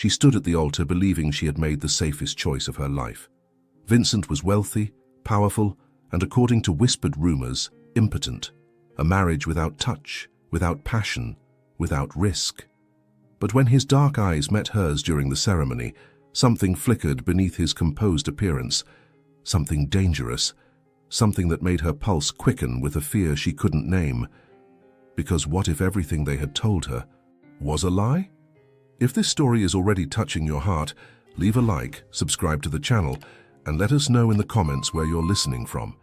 She stood at the altar believing she had made the safest choice of her life. Vincent was wealthy, powerful, and according to whispered rumors, impotent. A marriage without touch, without passion, without risk. But when his dark eyes met hers during the ceremony, something flickered beneath his composed appearance. Something dangerous. Something that made her pulse quicken with a fear she couldn't name. Because what if everything they had told her was a lie? If this story is already touching your heart, leave a like, subscribe to the channel, and let us know in the comments where you're listening from.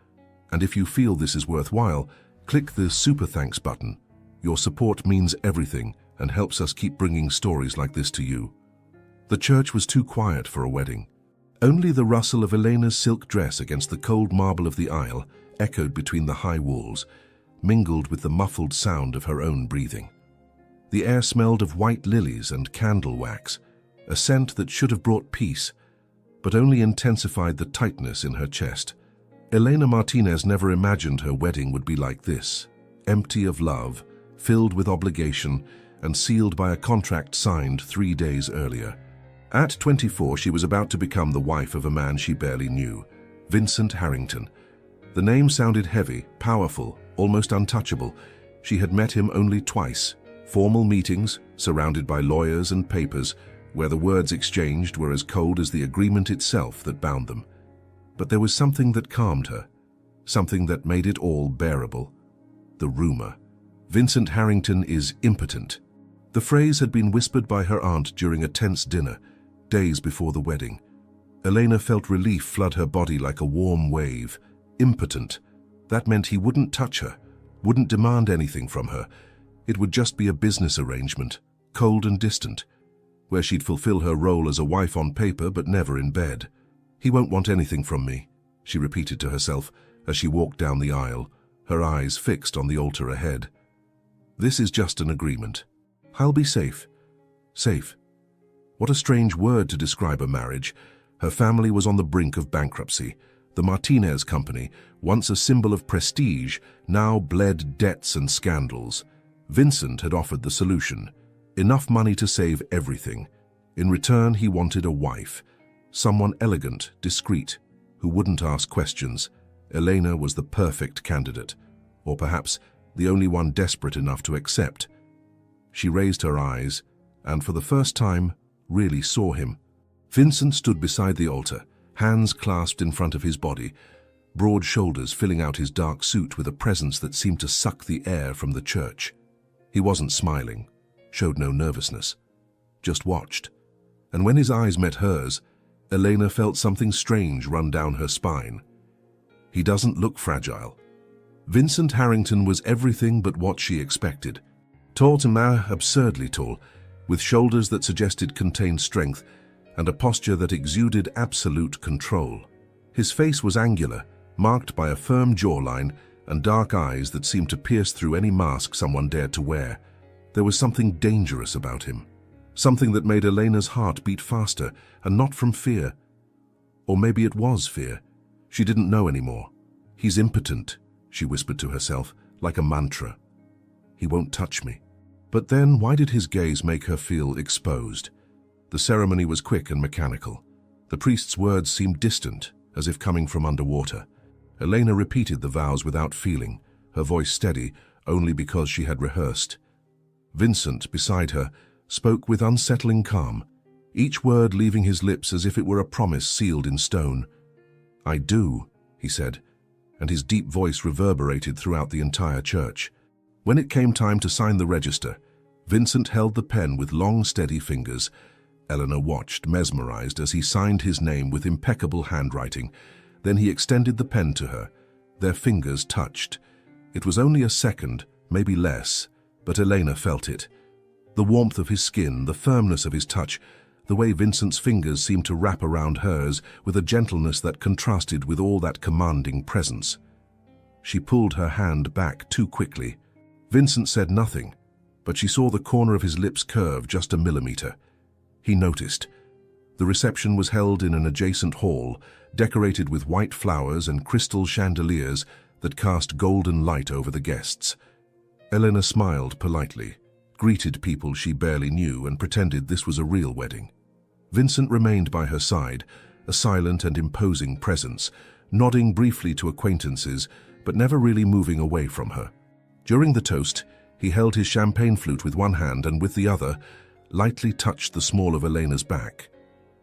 And if you feel this is worthwhile, click the Super Thanks button. Your support means everything and helps us keep bringing stories like this to you. The church was too quiet for a wedding. Only the rustle of Elena's silk dress against the cold marble of the aisle echoed between the high walls, mingled with the muffled sound of her own breathing. The air smelled of white lilies and candle wax, a scent that should have brought peace, but only intensified the tightness in her chest. Elena Martinez never imagined her wedding would be like this, empty of love, filled with obligation, and sealed by a contract signed 3 days earlier. At 24, she was about to become the wife of a man she barely knew, Vincent Harrington. The name sounded heavy, powerful, almost untouchable. She had met him only twice, formal meetings, surrounded by lawyers and papers, where the words exchanged were as cold as the agreement itself that bound them. But there was something that calmed her, something that made it all bearable. The rumor. Vincent Harrington is impotent. The phrase had been whispered by her aunt during a tense dinner, days before the wedding. Elena felt relief flood her body like a warm wave. Impotent. That meant he wouldn't touch her, wouldn't demand anything from her. It would just be a business arrangement, cold and distant, where she'd fulfill her role as a wife on paper but never in bed. He won't want anything from me, she repeated to herself as she walked down the aisle, her eyes fixed on the altar ahead. This is just an agreement. I'll be safe. Safe. What a strange word to describe a marriage. Her family was on the brink of bankruptcy. The Martinez Company, once a symbol of prestige, now bled debts and scandals. Vincent had offered the solution. Enough money to save everything. In return, he wanted a wife. Someone elegant, discreet, who wouldn't ask questions. Elena was the perfect candidate, or perhaps the only one desperate enough to accept. She raised her eyes, and for the first time, really saw him. Vincent stood beside the altar, hands clasped in front of his body, broad shoulders filling out his dark suit with a presence that seemed to suck the air from the church. He wasn't smiling, showed no nervousness, just watched. And when his eyes met hers, Elena felt something strange run down her spine. He doesn't look fragile. Vincent Harrington was everything but what she expected. Tall to man, absurdly tall, with shoulders that suggested contained strength and a posture that exuded absolute control. His face was angular, marked by a firm jawline and dark eyes that seemed to pierce through any mask someone dared to wear. There was something dangerous about him, something that made Elena's heart beat faster, and not from fear. Or maybe it was fear. She didn't know anymore. He's impotent, she whispered to herself, like a mantra. He won't touch me. But then, why did his gaze make her feel exposed? The ceremony was quick and mechanical. The priest's words seemed distant, as if coming from underwater. Elena repeated the vows without feeling, her voice steady only because she had rehearsed. Vincent, beside her, spoke with unsettling calm, each word leaving his lips as if it were a promise sealed in stone. "I do," he said, and his deep voice reverberated throughout the entire church. When it came time to sign the register, Vincent held the pen with long, steady fingers. Eleanor watched, mesmerized, as he signed his name with impeccable handwriting. Then he extended the pen to her. Their fingers touched. It was only a second, maybe less, but Elena felt it. The warmth of his skin, the firmness of his touch, the way Vincent's fingers seemed to wrap around hers with a gentleness that contrasted with all that commanding presence. She pulled her hand back too quickly. Vincent said nothing, but she saw the corner of his lips curve just a millimeter. He noticed. The reception was held in an adjacent hall, decorated with white flowers and crystal chandeliers that cast golden light over the guests. Elena smiled politely, greeted people she barely knew, and pretended this was a real wedding. Vincent remained by her side, a silent and imposing presence, nodding briefly to acquaintances, but never really moving away from her. During the toast, he held his champagne flute with one hand and with the other, lightly touched the small of Elena's back.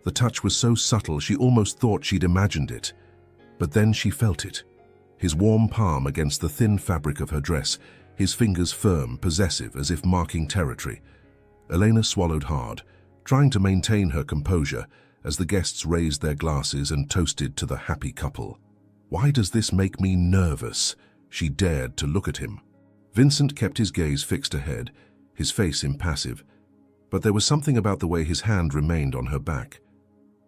The touch was so subtle she almost thought she'd imagined it. But then she felt it. His warm palm against the thin fabric of her dress, his fingers firm, possessive, as if marking territory. Elena swallowed hard, trying to maintain her composure as the guests raised their glasses and toasted to the happy couple. "Why does this make me nervous?" She dared to look at him. Vincent kept his gaze fixed ahead, his face impassive, but there was something about the way his hand remained on her back.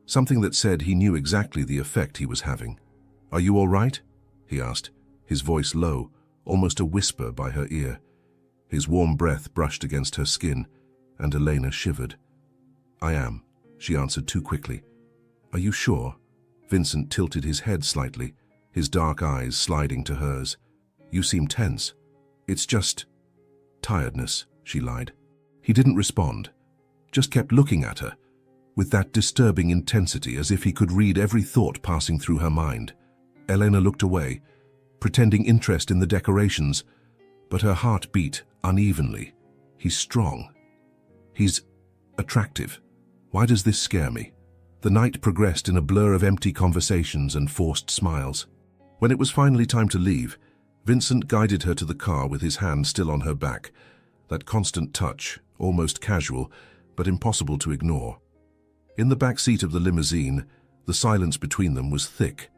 Something that said he knew exactly the effect he was having. "Are you all right?" he asked, his voice low, almost a whisper by her ear. His warm breath brushed against her skin, and Elena shivered. "I am," she answered too quickly. "Are you sure?" Vincent tilted his head slightly, his dark eyes sliding to hers. "You seem tense." "It's just tiredness," she lied. He didn't respond, just kept looking at her, with that disturbing intensity as if he could read every thought passing through her mind. Elena looked away, pretending interest in the decorations, but her heart beat unevenly. He's strong. He's attractive. Why does this scare me? The night progressed in a blur of empty conversations and forced smiles. When it was finally time to leave, Vincent guided her to the car with his hand still on her back, that constant touch, almost casual, but impossible to ignore. In the back seat of the limousine, the silence between them was thick.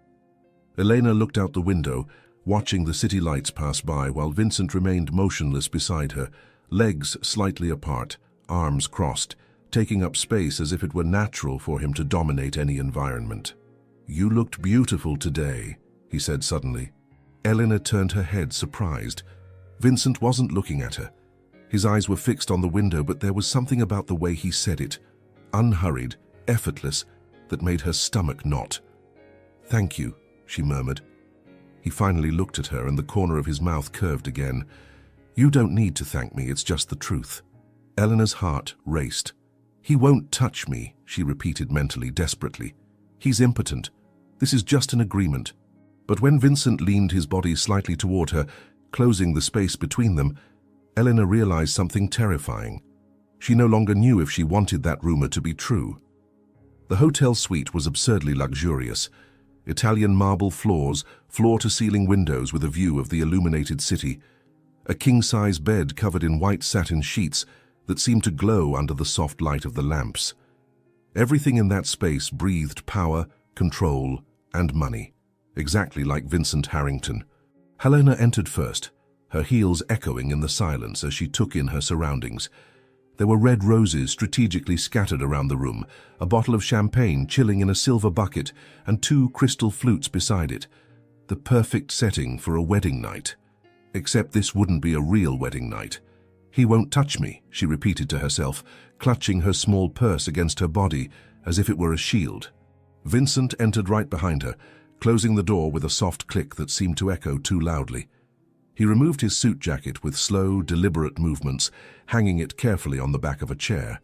Elena looked out the window, watching the city lights pass by while Vincent remained motionless beside her, legs slightly apart, arms crossed, taking up space as if it were natural for him to dominate any environment. "You looked beautiful today," he said suddenly. Elena turned her head, surprised. Vincent wasn't looking at her. His eyes were fixed on the window, but there was something about the way he said it, unhurried, effortless, that made her stomach knot. "Thank you," she murmured. He finally looked at her and the corner of his mouth curved again. "You don't need to thank me, it's just the truth." Elena's heart raced. "He won't touch me," she repeated mentally, desperately. "He's impotent. This is just an agreement." But when Vincent leaned his body slightly toward her, closing the space between them, Elena realized something terrifying. She no longer knew if she wanted that rumor to be true. The hotel suite was absurdly luxurious. Italian marble floors, floor-to-ceiling windows with a view of the illuminated city. A king-size bed covered in white satin sheets that seemed to glow under the soft light of the lamps. Everything in that space breathed power, control, and money, exactly like Vincent Harrington. Helena entered first, her heels echoing in the silence as she took in her surroundings. There were red roses strategically scattered around the room, a bottle of champagne chilling in a silver bucket, and 2 crystal flutes beside it. The perfect setting for a wedding night. Except this wouldn't be a real wedding night. "He won't touch me," she repeated to herself, clutching her small purse against her body as if it were a shield. Vincent entered right behind her, closing the door with a soft click that seemed to echo too loudly. He removed his suit jacket with slow, deliberate movements, hanging it carefully on the back of a chair.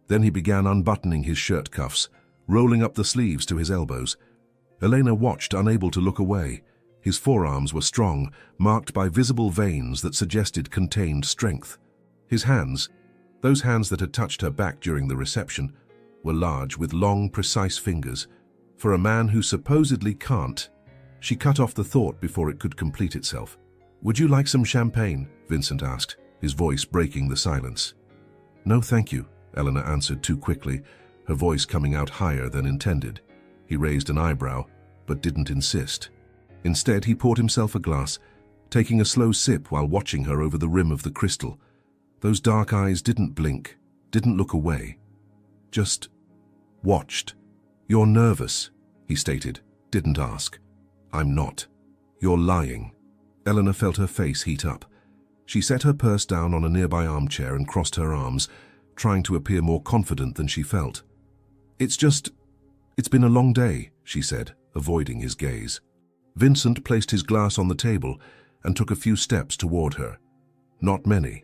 Then he began unbuttoning his shirt cuffs, rolling up the sleeves to his elbows. Elena watched, unable to look away. His forearms were strong, marked by visible veins that suggested contained strength. His hands, those hands that had touched her back during the reception, were large with long, precise fingers. For a man who supposedly can't, she cut off the thought before it could complete itself. "Would you like some champagne?" Vincent asked, his voice breaking the silence. "No, thank you," Elena answered too quickly, her voice coming out higher than intended. He raised an eyebrow, but didn't insist. Instead, he poured himself a glass, taking a slow sip while watching her over the rim of the crystal. Those dark eyes didn't blink, didn't look away. Just watched. "You're nervous," he stated, didn't ask. "I'm not. You're lying." Elena felt her face heat up. She set her purse down on a nearby armchair and crossed her arms, trying to appear more confident than she felt. It's been a long day," she said, avoiding his gaze. Vincent placed his glass on the table and took a few steps toward her. Not many,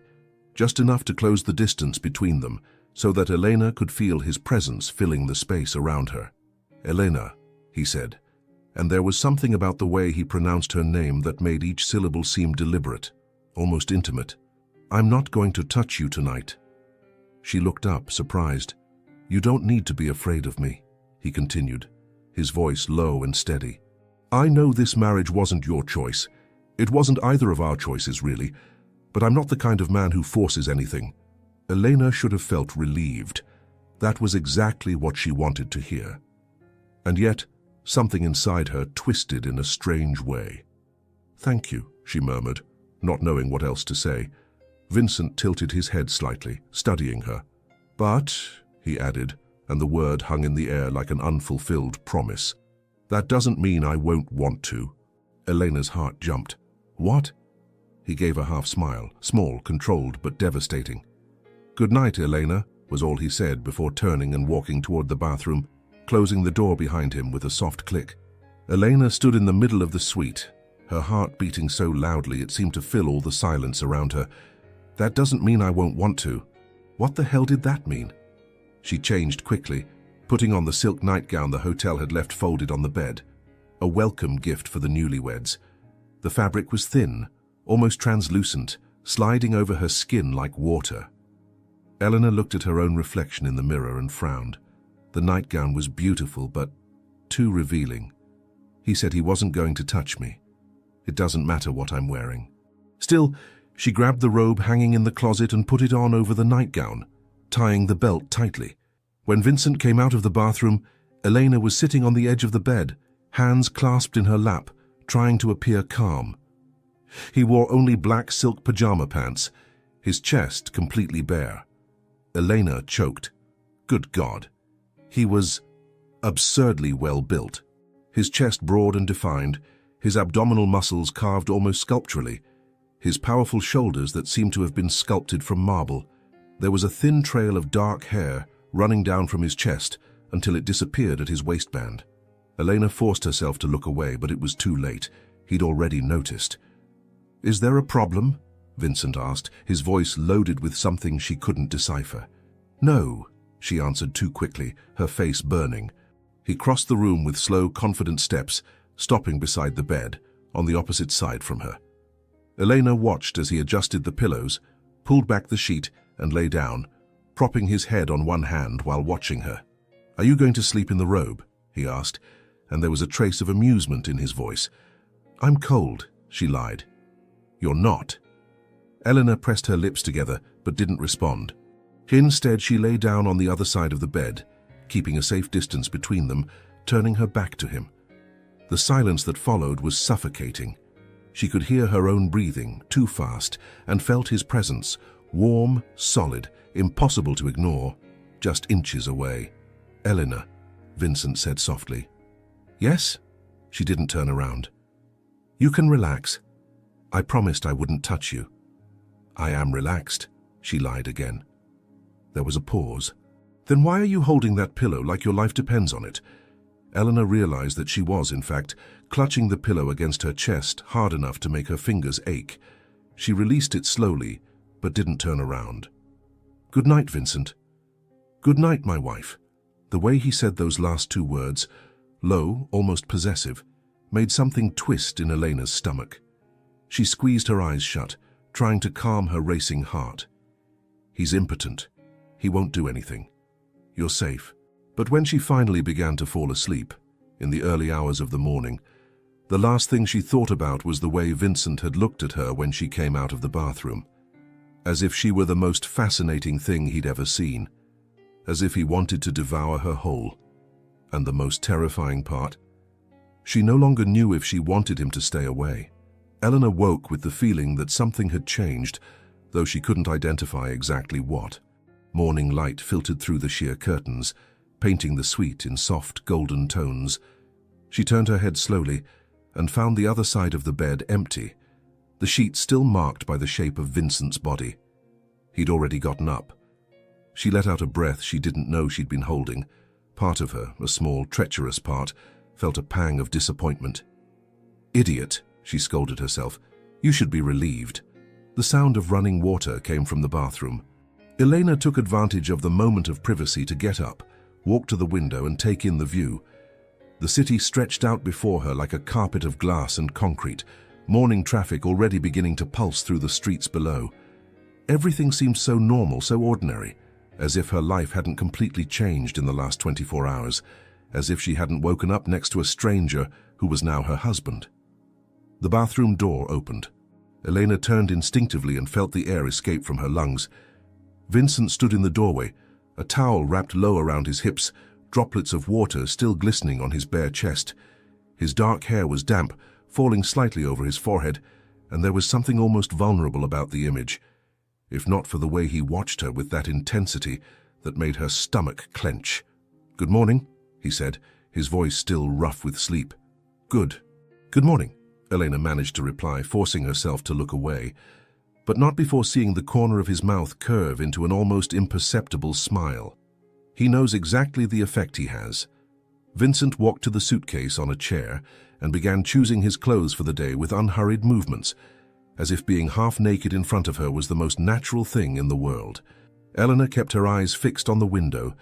just enough to close the distance between them, so that Elena could feel his presence filling the space around her. "Elena," he said, and there was something about the way he pronounced her name that made each syllable seem deliberate, almost intimate. "I'm not going to touch you tonight." She looked up, surprised. "You don't need to be afraid of me," he continued, his voice low and steady. "I know this marriage wasn't your choice. It wasn't either of our choices, really, but I'm not the kind of man who forces anything." Elena should have felt relieved. That was exactly what she wanted to hear. And yet, something inside her twisted in a strange way. "Thank you," she murmured, not knowing what else to say. Vincent tilted his head slightly, studying her. "But," he added, and the word hung in the air like an unfulfilled promise, "that doesn't mean I won't want to." Elena's heart jumped. "What?" He gave a half-smile, small, controlled, but devastating. "Good night, Elena," was all he said before turning and walking toward the bathroom, closing the door behind him with a soft click. Elena stood in the middle of the suite, her heart beating so loudly it seemed to fill all the silence around her. "That doesn't mean I won't want to." What the hell did that mean? She changed quickly, putting on the silk nightgown the hotel had left folded on the bed. A welcome gift for the newlyweds. The fabric was thin, almost translucent, sliding over her skin like water. Eleanor looked at her own reflection in the mirror and frowned. The nightgown was beautiful, but too revealing. He said he wasn't going to touch me. It doesn't matter what I'm wearing. Still, she grabbed the robe hanging in the closet and put it on over the nightgown, tying the belt tightly. When Vincent came out of the bathroom, Elena was sitting on the edge of the bed, hands clasped in her lap, trying to appear calm. He wore only black silk pajama pants, his chest completely bare. Elena choked. Good God. He was absurdly well built. His chest broad and defined, his abdominal muscles carved almost sculpturally, his powerful shoulders that seemed to have been sculpted from marble. There was a thin trail of dark hair running down from his chest until it disappeared at his waistband. Elena forced herself to look away, but it was too late. He'd already noticed. "Is there a problem?" Vincent asked, his voice loaded with something she couldn't decipher. "No," she answered too quickly, her face burning. He crossed the room with slow, confident steps, stopping beside the bed, on the opposite side from her. Elena watched as he adjusted the pillows, pulled back the sheet, and lay down, propping his head on one hand while watching her. "Are you going to sleep in the robe?" he asked, and there was a trace of amusement in his voice. "I'm cold," she lied. "You're not." Eleanor pressed her lips together, but didn't respond. Instead, she lay down on the other side of the bed, keeping a safe distance between them, turning her back to him. The silence that followed was suffocating. She could hear her own breathing, too fast, and felt his presence, warm, solid, impossible to ignore, just inches away. "Eleanor," Vincent said softly. "Yes?" She didn't turn around. "You can relax. I promised I wouldn't touch you." "I am relaxed," she lied again. There was a pause. "Then why are you holding that pillow like your life depends on it?" Eleanor realized that she was, in fact, clutching the pillow against her chest hard enough to make her fingers ache. She released it slowly, but didn't turn around. "Good night, Vincent." "Good night, my wife." The way he said those last two words, low, almost possessive, made something twist in Elena's stomach. She squeezed her eyes shut, trying to calm her racing heart. "He's impotent. He won't do anything. You're safe." But when she finally began to fall asleep, in the early hours of the morning, the last thing she thought about was the way Vincent had looked at her when she came out of the bathroom. As if she were the most fascinating thing he'd ever seen. As if he wanted to devour her whole. And the most terrifying part? She no longer knew if she wanted him to stay away. Eleanor woke with the feeling that something had changed, though she couldn't identify exactly what. Morning light filtered through the sheer curtains, painting the suite in soft, golden tones. She turned her head slowly and found the other side of the bed empty, the sheet still marked by the shape of Vincent's body. He'd already gotten up. She let out a breath she didn't know she'd been holding. Part of her, a small, treacherous part, felt a pang of disappointment. "Idiot," she scolded herself. "You should be relieved." The sound of running water came from the bathroom. Elena took advantage of the moment of privacy to get up, walk to the window and take in the view. The city stretched out before her like a carpet of glass and concrete, morning traffic already beginning to pulse through the streets below. Everything seemed so normal, so ordinary, as if her life hadn't completely changed in the last 24 hours, as if she hadn't woken up next to a stranger who was now her husband. The bathroom door opened. Elena turned instinctively and felt the air escape from her lungs. Vincent stood in the doorway, a towel wrapped low around his hips, droplets of water still glistening on his bare chest. His dark hair was damp, falling slightly over his forehead, and there was something almost vulnerable about the image, if not for the way he watched her with that intensity that made her stomach clench. "Good morning," he said, his voice still rough with sleep. "Good morning," Elena managed to reply, forcing herself to look away, but not before seeing the corner of his mouth curve into an almost imperceptible smile. He knows exactly the effect he has. Vincent walked to the suitcase on a chair and began choosing his clothes for the day with unhurried movements, as if being half naked in front of her was the most natural thing in the world. Elena kept her eyes fixed on the window,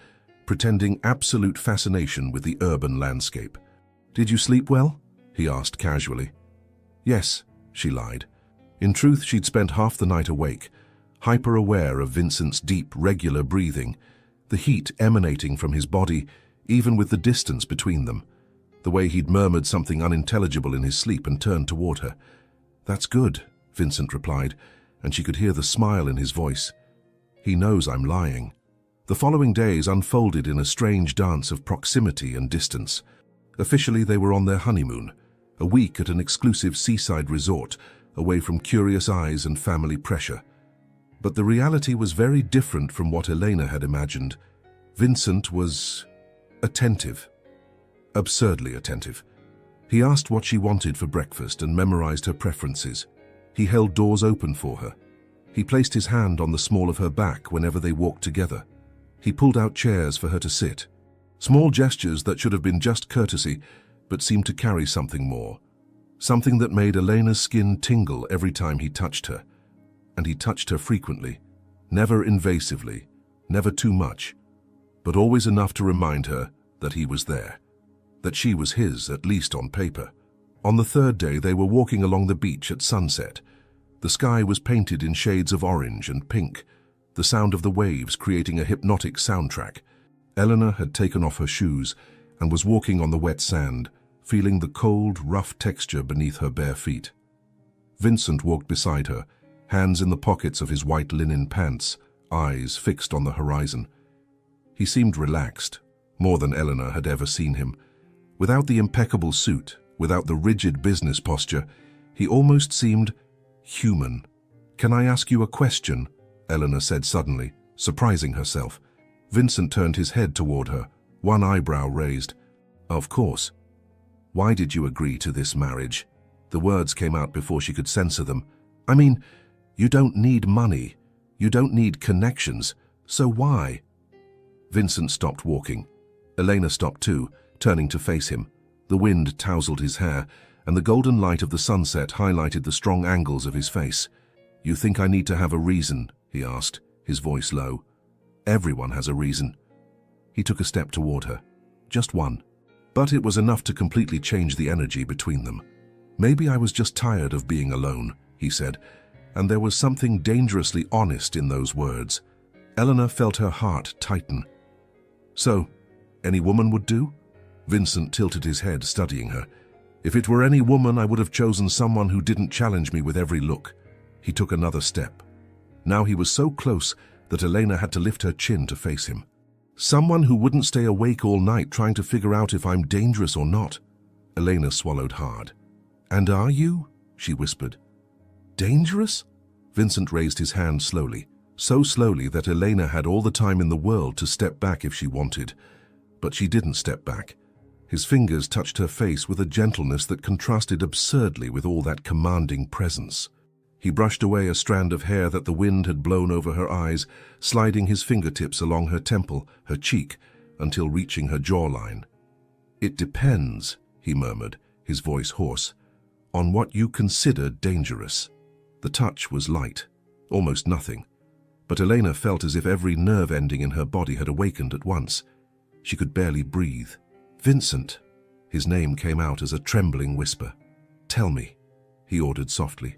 pretending absolute fascination with the urban landscape. "Did you sleep well?" he asked casually. "Yes," she lied. In truth, she'd spent half the night awake, hyper-aware of Vincent's deep, regular breathing, the heat emanating from his body, even with the distance between them, the way he'd murmured something unintelligible in his sleep and turned toward her. "That's good," Vincent replied, and she could hear the smile in his voice. "He knows I'm lying." The following days unfolded in a strange dance of proximity and distance. Officially, they were on their honeymoon, a week at an exclusive seaside resort, away from curious eyes and family pressure. But the reality was very different from what Elena had imagined. Vincent was attentive, absurdly attentive. He asked what she wanted for breakfast and memorized her preferences. He held doors open for her. He placed his hand on the small of her back whenever they walked together. He pulled out chairs for her to sit. Small gestures that should have been just courtesy, but seemed to carry something more. Something that made Elena's skin tingle every time he touched her. And he touched her frequently, never invasively, never too much, but always enough to remind her that he was there, that she was his, at least on paper. On the third day, they were walking along the beach at sunset. The sky was painted in shades of orange and pink, the sound of the waves creating a hypnotic soundtrack. Elena had taken off her shoes and was walking on the wet sand, feeling the cold, rough texture beneath her bare feet. Vincent walked beside her, hands in the pockets of his white linen pants, eyes fixed on the horizon. He seemed relaxed, more than Elena had ever seen him. Without the impeccable suit, without the rigid business posture, he almost seemed human. "Can I ask you a question?" Elena said suddenly, surprising herself. Vincent turned his head toward her, one eyebrow raised. "Of course. Why did you agree to this marriage?" The words came out before she could censor them. "I mean, you don't need money. You don't need connections. So why?" Vincent stopped walking. Elena stopped too, turning to face him. The wind tousled his hair, and the golden light of the sunset highlighted the strong angles of his face. "You think I need to have a reason?" he asked, his voice low. "Everyone has a reason." He took a step toward her. Just one. But it was enough to completely change the energy between them. "Maybe I was just tired of being alone," he said, and there was something dangerously honest in those words. Elena felt her heart tighten. "So, any woman would do?" Vincent tilted his head, studying her. "If it were any woman, I would have chosen someone who didn't challenge me with every look." He took another step. Now he was so close that Elena had to lift her chin to face him. "Someone who wouldn't stay awake all night trying to figure out if I'm dangerous or not." Elena swallowed hard. "And are you?" she whispered. "Dangerous?" Vincent raised his hand slowly, so slowly that Elena had all the time in the world to step back if she wanted. But she didn't step back. His fingers touched her face with a gentleness that contrasted absurdly with all that commanding presence. He brushed away a strand of hair that the wind had blown over her eyes, sliding his fingertips along her temple, her cheek, until reaching her jawline. "It depends," he murmured, his voice hoarse, "on what you consider dangerous." The touch was light, almost nothing, But Elena felt as if every nerve ending in her body had awakened at once. She could barely breathe. "Vincent!" His name came out as a trembling whisper. "Tell me," he ordered softly,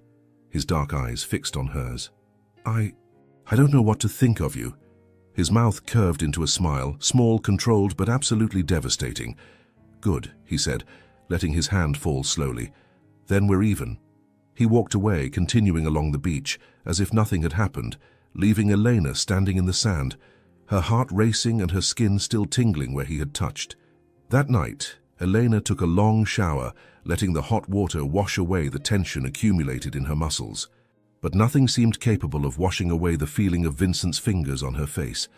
his dark eyes fixed on hers. I don't know what to think of you." His mouth curved into a smile, small, controlled, but absolutely devastating. "Good," he said, letting his hand fall slowly. "Then we're even." He walked away, continuing along the beach, as if nothing had happened, leaving Elena standing in the sand, her heart racing and her skin still tingling where he had touched. That night, Elena took a long shower, letting the hot water wash away the tension accumulated in her muscles. But nothing seemed capable of washing away the feeling of Vincent's fingers on her face,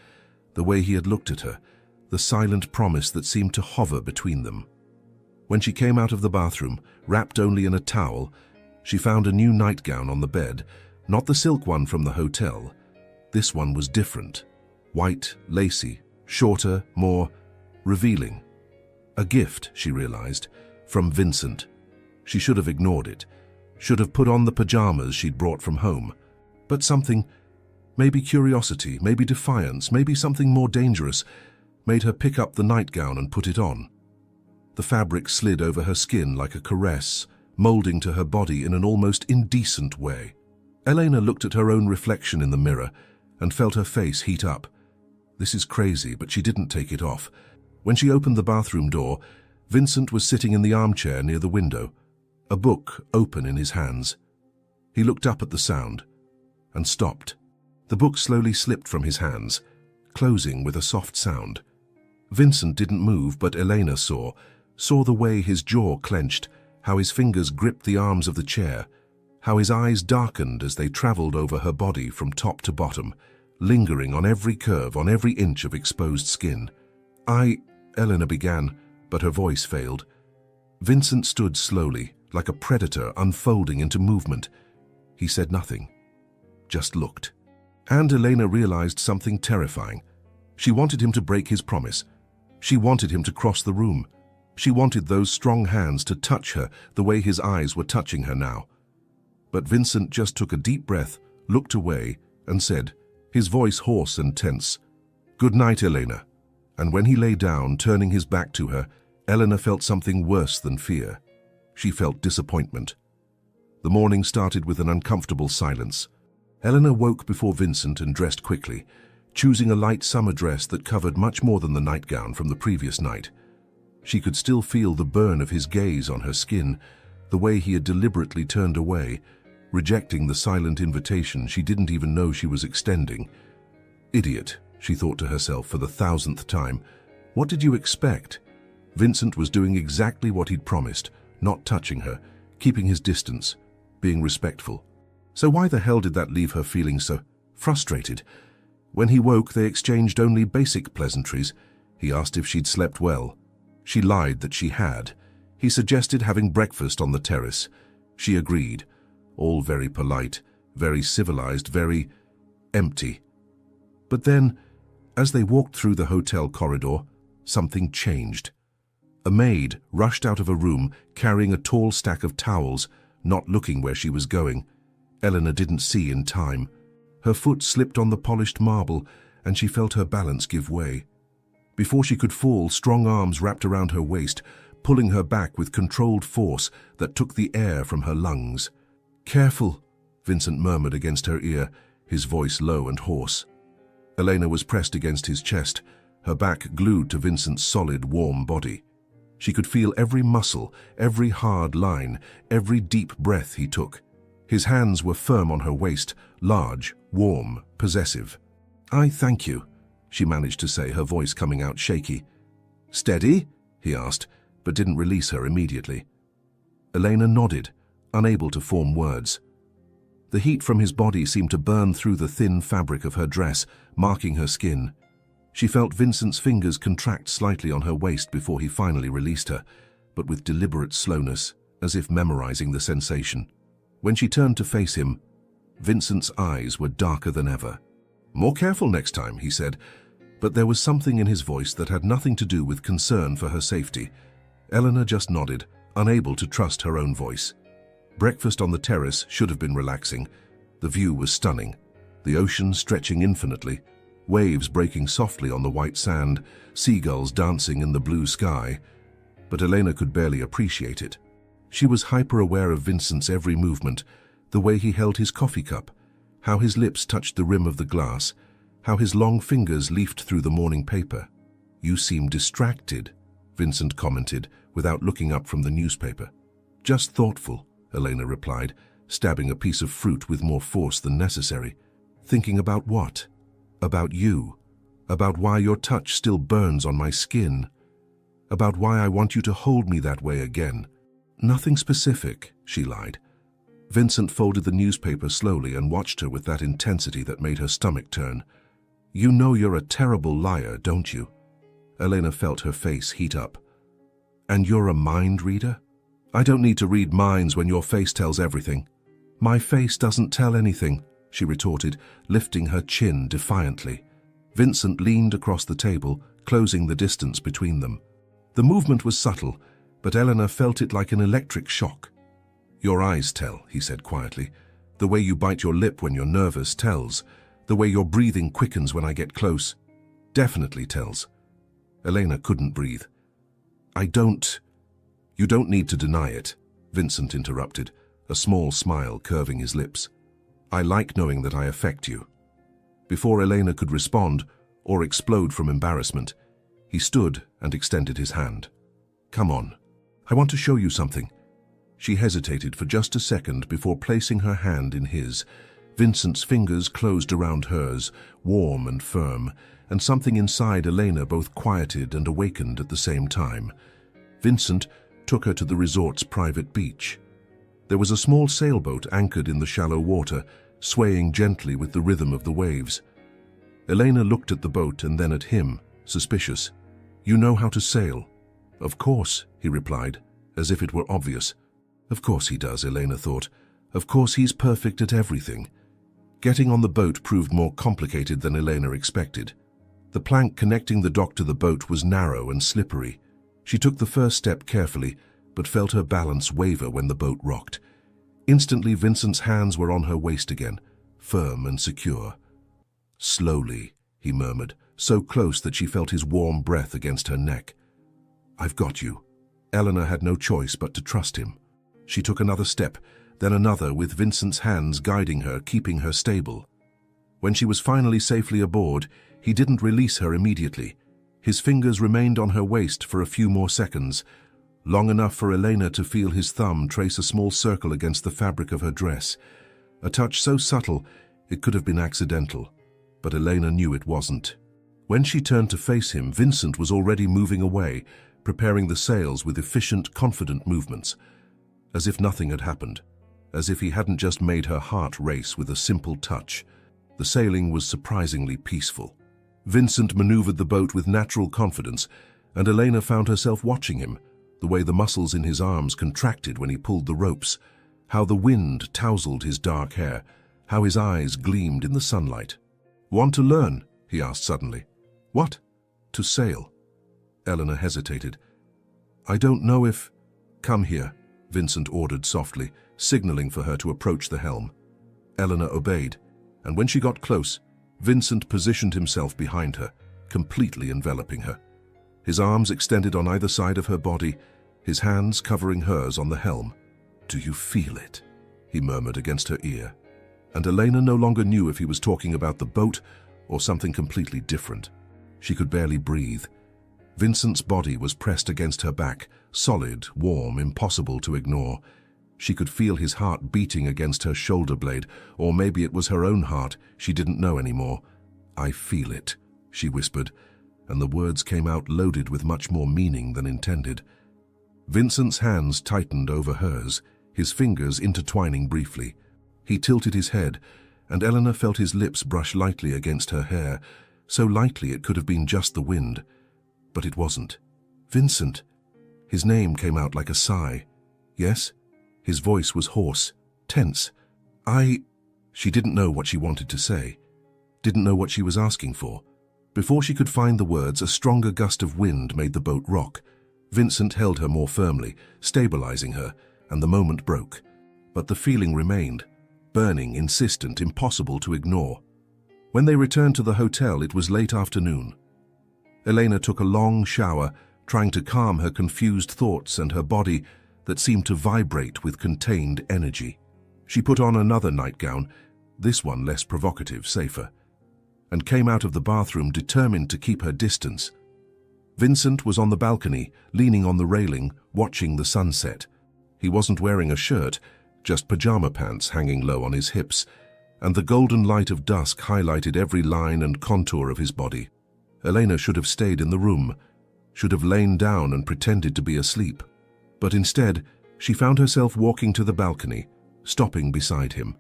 the way he had looked at her, the silent promise that seemed to hover between them. When she came out of the bathroom, wrapped only in a towel, she found a new nightgown on the bed, not the silk one from the hotel. This one was different. White, lacy, shorter, more revealing. A gift, she realized, from Vincent. She should have ignored it, should have put on the pajamas she'd brought from home. But something, maybe curiosity, maybe defiance, maybe something more dangerous, made her pick up the nightgown and put it on. The fabric slid over her skin like a caress, molding to her body in an almost indecent way. Elena looked at her own reflection in the mirror and felt her face heat up. This is crazy, but she didn't take it off. When she opened the bathroom door, Vincent was sitting in the armchair near the window, a book open in his hands. He looked up at the sound and stopped. The book slowly slipped from his hands, closing with a soft sound. Vincent didn't move, but Elena saw the way his jaw clenched, how his fingers gripped the arms of the chair, how his eyes darkened as they traveled over her body from top to bottom, lingering on every curve, on every inch of exposed skin. Elena began, but her voice failed. Vincent stood slowly, like a predator unfolding into movement. He said nothing, just looked. And Elena realized something terrifying. She wanted him to break his promise. She wanted him to cross the room. She wanted those strong hands to touch her the way his eyes were touching her now. But Vincent just took a deep breath, looked away, and said, his voice hoarse and tense, "Good night, Elena." And when he lay down, turning his back to her, Elena felt something worse than fear. She felt disappointment. The morning started with an uncomfortable silence. Elena woke before Vincent and dressed quickly, choosing a light summer dress that covered much more than the nightgown from the previous night. She could still feel the burn of his gaze on her skin, the way he had deliberately turned away, rejecting the silent invitation she didn't even know she was extending. Idiot, she thought to herself for the 1000th time. What did you expect? Vincent was doing exactly what he'd promised, not touching her, keeping his distance, being respectful. So why the hell did that leave her feeling so frustrated? When he woke, they exchanged only basic pleasantries. He asked if she'd slept well. She lied that she had. He suggested having breakfast on the terrace. She agreed. All very polite, very civilized, very empty. But then, as they walked through the hotel corridor, something changed. A maid rushed out of a room carrying a tall stack of towels, not looking where she was going. Elena didn't see in time. Her foot slipped on the polished marble, and she felt her balance give way. Before she could fall, strong arms wrapped around her waist, pulling her back with controlled force that took the air from her lungs. "Careful," Vincent murmured against her ear, his voice low and hoarse. Elena was pressed against his chest, her back glued to Vincent's solid, warm body. She could feel every muscle, every hard line, every deep breath he took. His hands were firm on her waist, large, warm, possessive. "I thank you," she managed to say, her voice coming out shaky. "Steady?" he asked, but didn't release her immediately. Elena nodded, unable to form words. The heat from his body seemed to burn through the thin fabric of her dress, marking her skin. She felt Vincent's fingers contract slightly on her waist before he finally released her, but with deliberate slowness, as if memorizing the sensation. When she turned to face him, Vincent's eyes were darker than ever. "More careful next time," he said, but there was something in his voice that had nothing to do with concern for her safety. Elena just nodded, unable to trust her own voice. Breakfast on the terrace should have been relaxing. The view was stunning. the ocean stretching infinitely, waves breaking softly on the white sand, seagulls dancing in the blue sky. But Elena could barely appreciate it. She was hyper-aware of Vincent's every movement, the way he held his coffee cup, how his lips touched the rim of the glass, how his long fingers leafed through the morning paper. "You seem distracted," Vincent commented, without looking up from the newspaper. "Just thoughtful," Elena replied, stabbing a piece of fruit with more force than necessary. "Thinking about what?" "About you. About why your touch still burns on my skin. About why I want you to hold me that way again." "Nothing specific," she lied. Vincent folded the newspaper slowly and watched her with that intensity that made her stomach turn. "You know you're a terrible liar, don't you?" Elena felt her face heat up. "And you're a mind reader?" "I don't need to read minds when your face tells everything." "My face doesn't tell anything," she retorted, lifting her chin defiantly. Vincent leaned across the table, closing the distance between them. The movement was subtle, but Elena felt it like an electric shock. "Your eyes tell," he said quietly. "The way you bite your lip when you're nervous tells. The way your breathing quickens when I get close definitely tells." Elena couldn't breathe. "You don't need to deny it," Vincent interrupted, a small smile curving his lips. "I like knowing that I affect you." Before Elena could respond or explode from embarrassment, he stood and extended his hand. "Come on. I want to show you something." She hesitated for just a second before placing her hand in his. Vincent's fingers closed around hers, warm and firm, and something inside Elena both quieted and awakened at the same time. Vincent took her to the resort's private beach. There was a small sailboat anchored in the shallow water, swaying gently with the rhythm of the waves. Elena looked at the boat and then at him, suspicious. "You know how to sail?" "Of course," he replied, as if it were obvious. Of course he does, Elena thought. Of course he's perfect at everything. Getting on the boat proved more complicated than Elena expected. The plank connecting the dock to the boat was narrow and slippery. She took the first step carefully, but felt her balance waver when the boat rocked. Instantly, Vincent's hands were on her waist again, firm and secure. "Slowly," he murmured, so close that she felt his warm breath against her neck. "I've got you." Elena had no choice but to trust him. She took another step, then another, with Vincent's hands guiding her, keeping her stable. When she was finally safely aboard, he didn't release her immediately. His fingers remained on her waist for a few more seconds, long enough for Elena to feel his thumb trace a small circle against the fabric of her dress. A touch so subtle it could have been accidental, but Elena knew it wasn't. When she turned to face him, Vincent was already moving away, preparing the sails with efficient, confident movements. As if nothing had happened, as if he hadn't just made her heart race with a simple touch. The sailing was surprisingly peaceful. Vincent maneuvered the boat with natural confidence, and Elena found herself watching him, the way the muscles in his arms contracted when he pulled the ropes, how the wind tousled his dark hair, how his eyes gleamed in the sunlight. "Want to learn?" he asked suddenly. "What?" "To sail." Elena hesitated. "I don't know if—" "Come here," Vincent ordered softly, signaling for her to approach the helm. Elena obeyed, and when she got close, Vincent positioned himself behind her, completely enveloping her. His arms extended on either side of her body, his hands covering hers on the helm. "Do you feel it?" he murmured against her ear. And Elena no longer knew if he was talking about the boat or something completely different. She could barely breathe. Vincent's body was pressed against her back, solid, warm, impossible to ignore. She could feel his heart beating against her shoulder blade, or maybe it was her own heart, she didn't know anymore. "I feel it," she whispered, and the words came out loaded with much more meaning than intended. Vincent's hands tightened over hers, his fingers intertwining briefly. He tilted his head, and Elena felt his lips brush lightly against her hair, so lightly it could have been just the wind. But it wasn't. "Vincent!" His name came out like a sigh. "Yes?" His voice was hoarse, tense. She didn't know what she wanted to say, didn't know what she was asking for. Before she could find the words, a stronger gust of wind made the boat rock. Vincent held her more firmly, stabilizing her, and the moment broke. But the feeling remained, burning, insistent, impossible to ignore. When they returned to the hotel, it was late afternoon. Elena took a long shower, trying to calm her confused thoughts and her body that seemed to vibrate with contained energy. She put on another nightgown, this one less provocative, safer, and came out of the bathroom determined to keep her distance. Vincent was on the balcony, leaning on the railing, watching the sunset. He wasn't wearing a shirt, just pajama pants hanging low on his hips, and the golden light of dusk highlighted every line and contour of his body. Elena should have stayed in the room, should have lain down and pretended to be asleep. But instead, she found herself walking to the balcony, stopping beside him.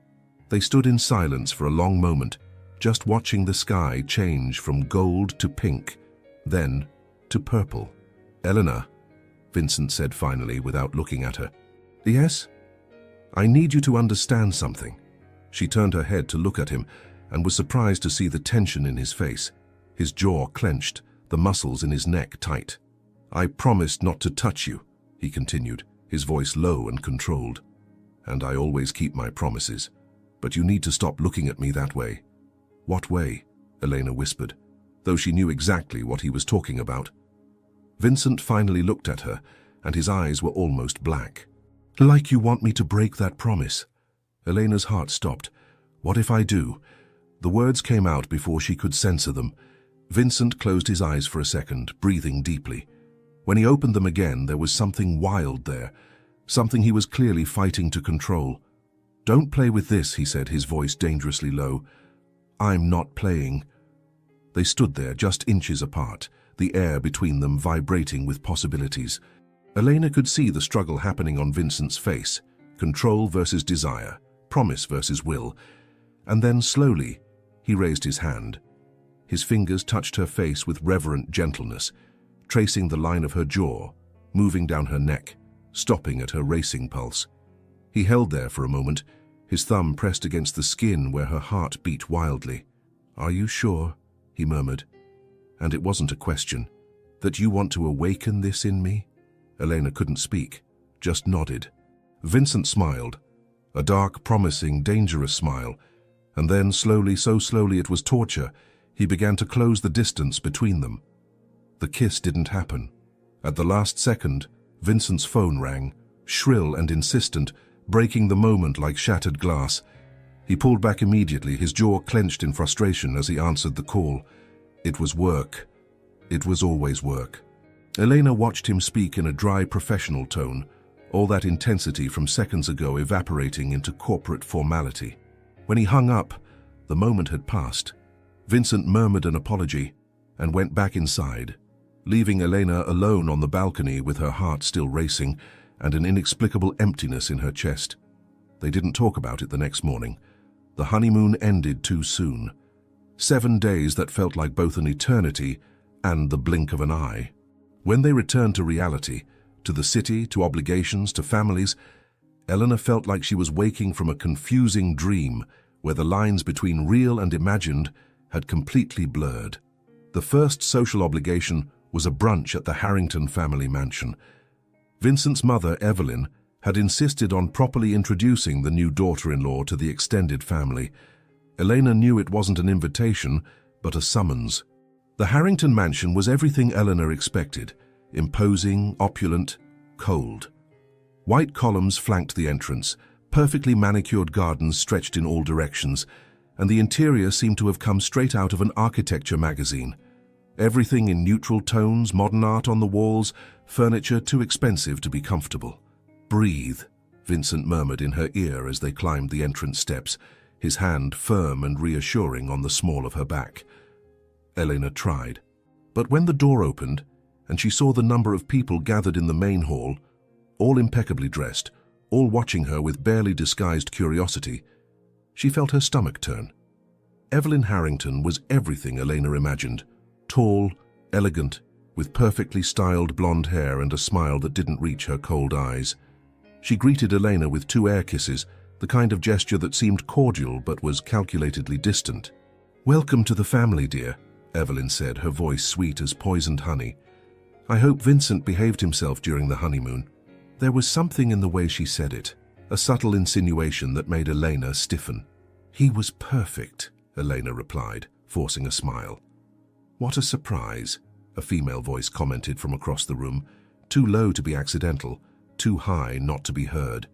They stood in silence for a long moment, just watching the sky change from gold to pink, then to purple. "Elena," Vincent said finally without looking at her. "Yes? I need you to understand something." She turned her head to look at him and was surprised to see the tension in his face. His jaw clenched, the muscles in his neck tight. "I promised not to touch you," he continued, his voice low and controlled. "And I always keep my promises. But you need to stop looking at me that way." "What way?" Elena whispered, though she knew exactly what he was talking about. Vincent finally looked at her, and his eyes were almost black. "Like you want me to break that promise." Elena's heart stopped. "What if I do?" The words came out before she could censor them. Vincent closed his eyes for a second, breathing deeply. When he opened them again, there was something wild there, something he was clearly fighting to control. "Don't play with this," he said, his voice dangerously low. "I'm not playing." They stood there, just inches apart, the air between them vibrating with possibilities. Elena could see the struggle happening on Vincent's face, control versus desire, promise versus will. And then slowly, he raised his hand. His fingers touched her face with reverent gentleness, tracing the line of her jaw, moving down her neck, stopping at her racing pulse. He held there for a moment, his thumb pressed against the skin where her heart beat wildly. "Are you sure?" he murmured. "And it wasn't a question. That you want to awaken this in me?" Elena couldn't speak, just nodded. Vincent smiled, a dark, promising, dangerous smile, and then slowly, so slowly it was torture, he began to close the distance between them. The kiss didn't happen. At the last second, Vincent's phone rang, shrill and insistent, breaking the moment like shattered glass. He pulled back immediately, his jaw clenched in frustration as he answered the call. It was work. It was always work. Elena watched him speak in a dry, professional tone, all that intensity from seconds ago evaporating into corporate formality. When he hung up, the moment had passed. Vincent murmured an apology and went back inside, leaving Elena alone on the balcony with her heart still racing and an inexplicable emptiness in her chest. They didn't talk about it the next morning. The honeymoon ended too soon. 7 days that felt like both an eternity and the blink of an eye. When they returned to reality, to the city, to obligations, to families, Elena felt like she was waking from a confusing dream where the lines between real and imagined had completely blurred. The first social obligation was a brunch at the Harrington family mansion. Vincent's mother, Evelyn, had insisted on properly introducing the new daughter-in-law to the extended family. Elena knew it wasn't an invitation, but a summons. The Harrington mansion was everything Eleanor expected: imposing, opulent, cold. White columns flanked the entrance, perfectly manicured gardens stretched in all directions, and the interior seemed to have come straight out of an architecture magazine. Everything in neutral tones, modern art on the walls, furniture too expensive to be comfortable. "Breathe," Vincent murmured in her ear as they climbed the entrance steps, his hand firm and reassuring on the small of her back. Elena tried. But when the door opened, and she saw the number of people gathered in the main hall, all impeccably dressed, all watching her with barely disguised curiosity, she felt her stomach turn. Evelyn Harrington was everything Elena imagined. Tall, elegant, with perfectly styled blonde hair and a smile that didn't reach her cold eyes. She greeted Elena with 2 air kisses, the kind of gesture that seemed cordial but was calculatedly distant. "Welcome to the family, dear," Evelyn said, her voice sweet as poisoned honey. "I hope Vincent behaved himself during the honeymoon." There was something in the way she said it, a subtle insinuation that made Elena stiffen. "He was perfect," Elena replied, forcing a smile. What a surprise, a female voice commented from across the room, too low to be accidental, too high not to be heard.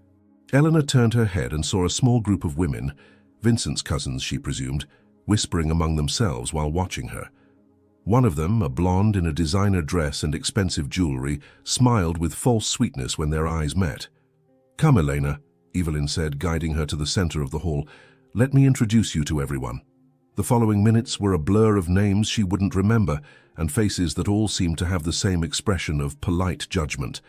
Eleanor turned her head and saw a small group of women, Vincent's cousins she presumed, whispering among themselves while watching her. One of them, a blonde in a designer dress and expensive jewelry, smiled with false sweetness when their eyes met. "Come, Elena," Evelyn said, guiding her to the center of the hall. "Let me introduce you to everyone." The following minutes were a blur of names she wouldn't remember and faces that all seemed to have the same expression of polite judgment.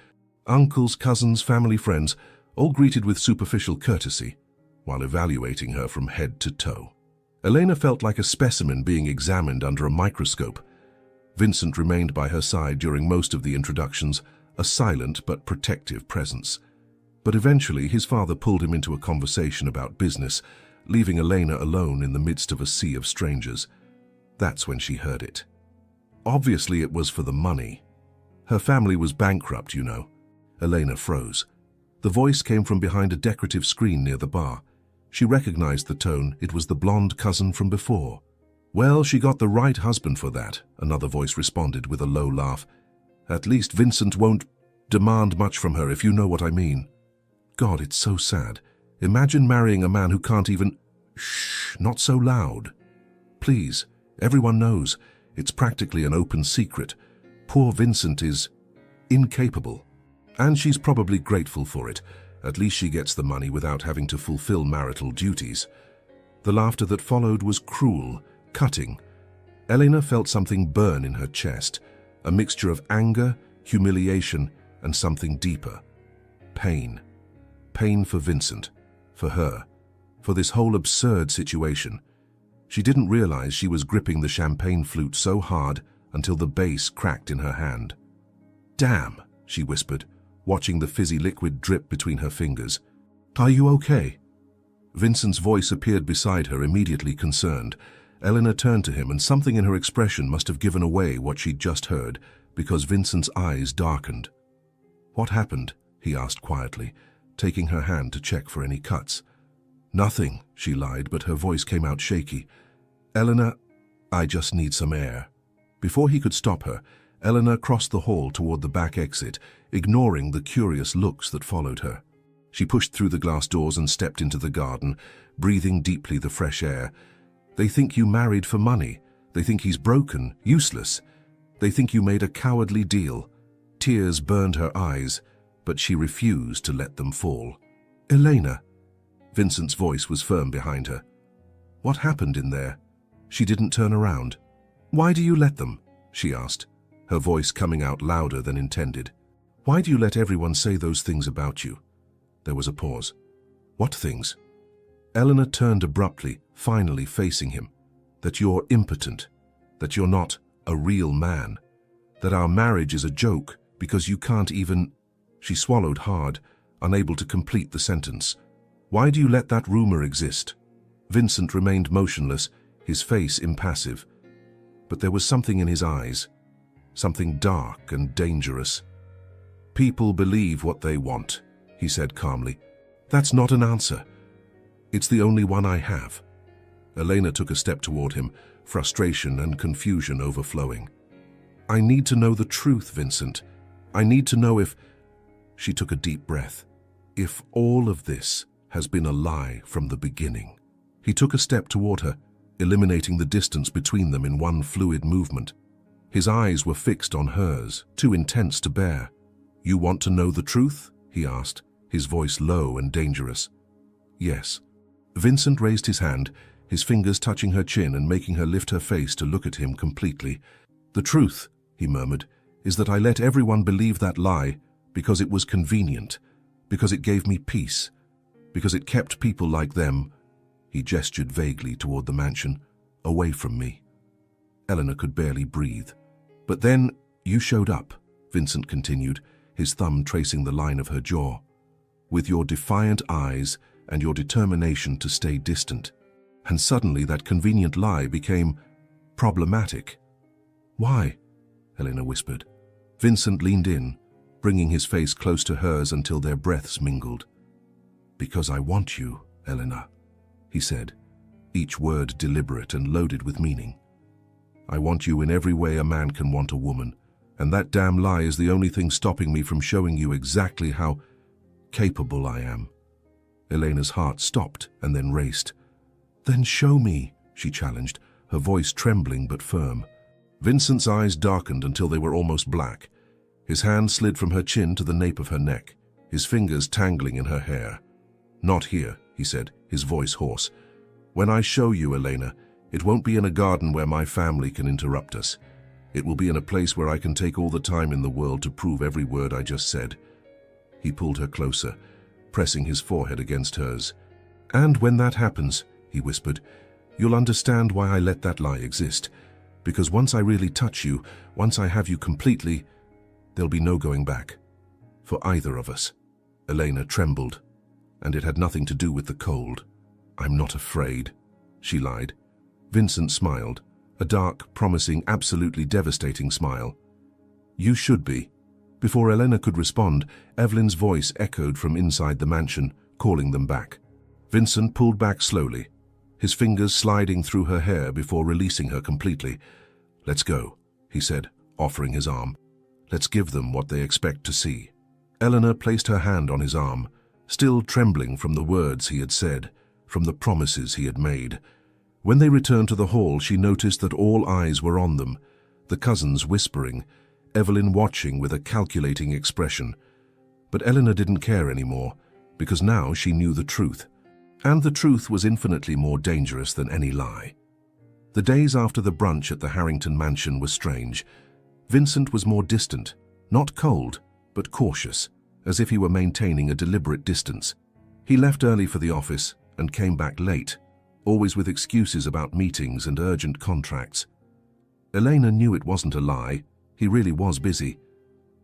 Uncles, cousins, family, friends, all greeted with superficial courtesy, while evaluating her from head to toe. Elena felt like a specimen being examined under a microscope. Vincent remained by her side during most of the introductions, a silent but protective presence. But eventually his father pulled him into a conversation about business, leaving Elena alone in the midst of a sea of strangers. That's when she heard it. Obviously it was for the money. Her family was bankrupt, you know. Elena froze. The voice came from behind a decorative screen near the bar. She recognized the tone. It was the blonde cousin from before. "Well, she got the right husband for that," another voice responded with a low laugh. "At least Vincent won't demand much from her, if you know what I mean." God, it's so sad. Imagine marrying a man who can't even... Shh, not so loud. Please, everyone knows. It's practically an open secret. Poor Vincent is incapable. And she's probably grateful for it. At least she gets the money without having to fulfill marital duties. The laughter that followed was cruel, cutting. Elena felt something burn in her chest, a mixture of anger, humiliation, and something deeper. Pain. Pain for Vincent, for her, for this whole absurd situation. She didn't realize she was gripping the champagne flute so hard until the base cracked in her hand. "Damn," she whispered, watching the fizzy liquid drip between her fingers. "Are you okay?" Vincent's voice appeared beside her, immediately concerned. Eleanor turned to him, and something in her expression must have given away what she'd just heard, because Vincent's eyes darkened. "What happened?" he asked quietly, taking her hand to check for any cuts. "Nothing," she lied, but her voice came out shaky. "Eleanor, I just need some air." Before he could stop her, Eleanor crossed the hall toward the back exit, ignoring the curious looks that followed her. She pushed through the glass doors and stepped into the garden, breathing deeply the fresh air. "They think you married for money. They think he's broken, useless. They think you made a cowardly deal." Tears burned her eyes, but she refused to let them fall. "Elena." Vincent's voice was firm behind her. "What happened in there?" She didn't turn around. "Why do you let them?" she asked, her voice coming out louder than intended. "Why do you let everyone say those things about you?" There was a pause. "What things?" Eleanor turned abruptly, finally facing him. "That you're impotent, that you're not a real man, that our marriage is a joke because you can't even..." She swallowed hard, unable to complete the sentence. "Why do you let that rumor exist?" Vincent remained motionless, his face impassive. But there was something in his eyes, something dark and dangerous. "People believe what they want," he said calmly. "That's not an answer. It's the only one I have." Elena took a step toward him, frustration and confusion overflowing. "I need to know the truth, Vincent. I need to know if..." She took a deep breath. "If all of this has been a lie from the beginning." He took a step toward her, eliminating the distance between them in one fluid movement. His eyes were fixed on hers, too intense to bear. "You want to know the truth?" he asked, his voice low and dangerous. "Yes." Vincent raised his hand, his fingers touching her chin and making her lift her face to look at him completely. "The truth," he murmured, "is that I let everyone believe that lie because it was convenient, because it gave me peace, because it kept people like them," he gestured vaguely toward the mansion, "away from me." Eleanor could barely breathe. "But then you showed up," Vincent continued, his thumb tracing the line of her jaw, "with your defiant eyes and your determination to stay distant. And suddenly that convenient lie became problematic." "Why?" Eleanor whispered. Vincent leaned in, bringing his face close to hers until their breaths mingled. "Because I want you, Eleanor," he said, each word deliberate and loaded with meaning. I want you in every way a man can want a woman, and that damn lie is the only thing stopping me from showing you exactly how capable I am. Elena's heart stopped and then raced. Then show me, she challenged, her voice trembling but firm. Vincent's eyes darkened until they were almost black. His hand slid from her chin to the nape of her neck, his fingers tangling in her hair. Not here, he said, his voice hoarse. When I show you, Elena, it won't be in a garden where my family can interrupt us. It will be in a place where I can take all the time in the world to prove every word I just said. He pulled her closer, pressing his forehead against hers. And when that happens, he whispered, you'll understand why I let that lie exist. Because once I really touch you, once I have you completely, there'll be no going back. For either of us. Elena trembled, and it had nothing to do with the cold. I'm not afraid, she lied. Vincent smiled, a dark, promising, absolutely devastating smile. You should be. Before Elena could respond, Evelyn's voice echoed from inside the mansion, calling them back. Vincent pulled back slowly, his fingers sliding through her hair before releasing her completely. Let's go, he said, offering his arm. Let's give them what they expect to see. Eleanor placed her hand on his arm, still trembling from the words he had said, from the promises he had made. When they returned to the hall, she noticed that all eyes were on them, the cousins whispering, Evelyn watching with a calculating expression. But Eleanor didn't care anymore, because now she knew the truth. And the truth was infinitely more dangerous than any lie. The days after the brunch at the Harrington mansion were strange. Vincent was more distant, not cold, but cautious, as if he were maintaining a deliberate distance. He left early for the office and came back late, always with excuses about meetings and urgent contracts. Elena knew it wasn't a lie, he really was busy.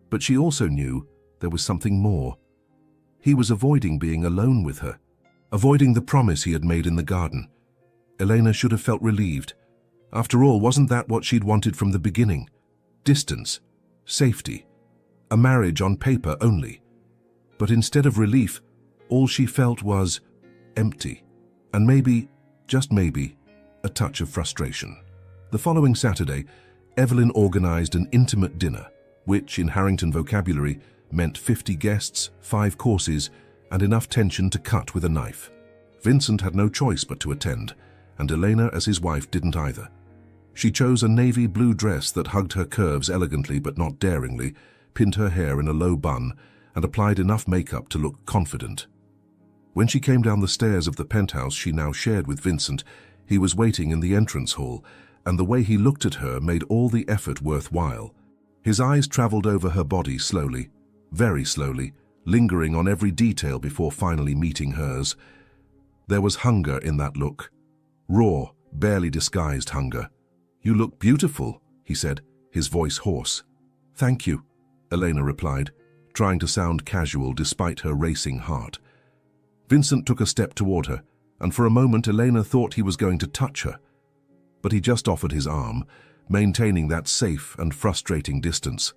But she also knew there was something more. He was avoiding being alone with her, avoiding the promise he had made in the garden. Elena should have felt relieved. After all, wasn't that what she'd wanted from the beginning? Distance, safety, a marriage on paper only. But instead of relief, all she felt was empty, and maybe, just maybe, a touch of frustration. The following Saturday, Evelyn organized an intimate dinner, which, in Harrington vocabulary, meant 50 guests, 5 courses, and enough tension to cut with a knife. Vincent had no choice but to attend, and Elena, as his wife, didn't either. She chose a navy blue dress that hugged her curves elegantly but not daringly, pinned her hair in a low bun, and applied enough makeup to look confident. When she came down the stairs of the penthouse she now shared with Vincent, he was waiting in the entrance hall, and the way he looked at her made all the effort worthwhile. His eyes traveled over her body slowly, very slowly, lingering on every detail before finally meeting hers. There was hunger in that look, raw, barely disguised hunger. You look beautiful, he said, his voice hoarse. Thank you, Elena replied, trying to sound casual despite her racing heart. Vincent took a step toward her, and for a moment Elena thought he was going to touch her. But he just offered his arm, maintaining that safe and frustrating distance.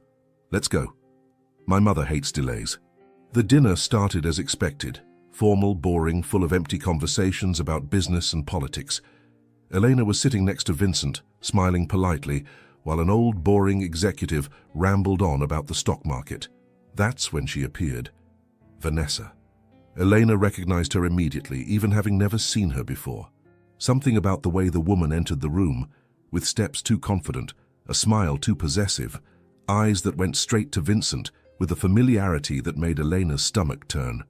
Let's go. My mother hates delays. The dinner started as expected, formal, boring, full of empty conversations about business and politics. Elena was sitting next to Vincent, smiling politely, while an old, boring executive rambled on about the stock market. That's when she appeared. Vanessa. Elena recognized her immediately, even having never seen her before. Something about the way the woman entered the room, with steps too confident, a smile too possessive, eyes that went straight to Vincent, with a familiarity that made Elena's stomach turn.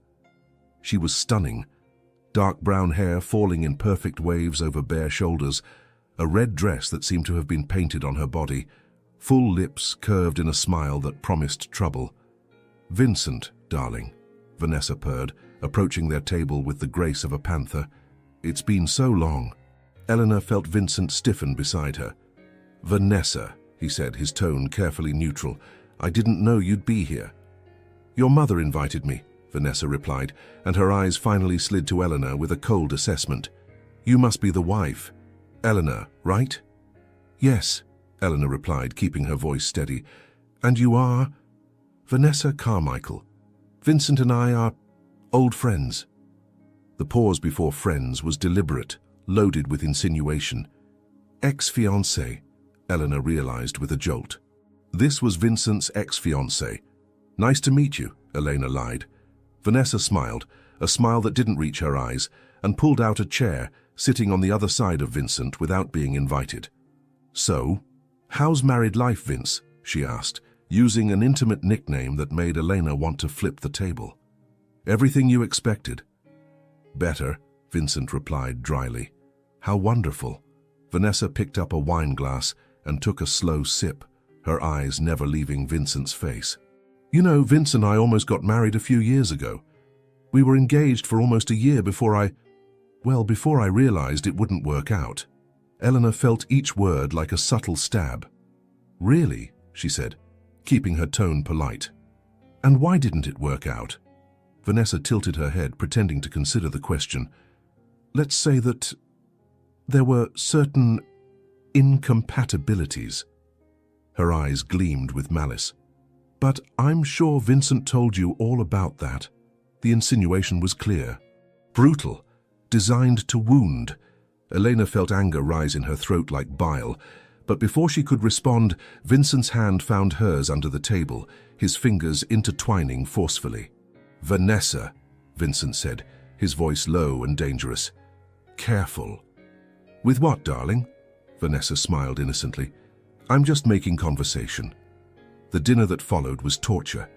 She was stunning. Dark brown hair falling in perfect waves over bare shoulders, a red dress that seemed to have been painted on her body, full lips curved in a smile that promised trouble. Vincent, darling, Vanessa purred, approaching their table with the grace of a panther. It's been so long. Eleanor felt Vincent stiffen beside her. Vanessa, he said, his tone carefully neutral. I didn't know you'd be here. Your mother invited me, Vanessa replied, and her eyes finally slid to Eleanor with a cold assessment. You must be the wife. Eleanor, right? Yes, Eleanor replied, keeping her voice steady. And you are? Vanessa Carmichael. Vincent and I are old friends. The pause before friends was deliberate, loaded with insinuation. Ex-fiancé, Eleanor realized with a jolt. This was Vincent's ex-fiancé. Nice to meet you, Elena lied. Vanessa smiled, a smile that didn't reach her eyes, and pulled out a chair, sitting on the other side of Vincent without being invited. So, how's married life, Vince? She asked, using an intimate nickname that made Elena want to flip the table. Everything you expected. Better, Vincent replied dryly. How wonderful. Vanessa picked up a wine glass and took a slow sip, her eyes never leaving Vincent's face. You know, Vince and I almost got married a few years ago. We were engaged for almost a year before I realized it wouldn't work out. Eleanor felt each word like a subtle stab. Really? She said, keeping her tone polite. And why didn't it work out? Vanessa tilted her head, pretending to consider the question. Let's say that there were certain incompatibilities. Her eyes gleamed with malice. But I'm sure Vincent told you all about that. The insinuation was clear. Brutal, designed to wound. Elena felt anger rise in her throat like bile, but before she could respond, Vincent's hand found hers under the table, his fingers intertwining forcefully. Vanessa, Vincent said, his voice low and dangerous. Careful. With what, darling? Vanessa smiled innocently. I'm just making conversation. The dinner that followed was torture.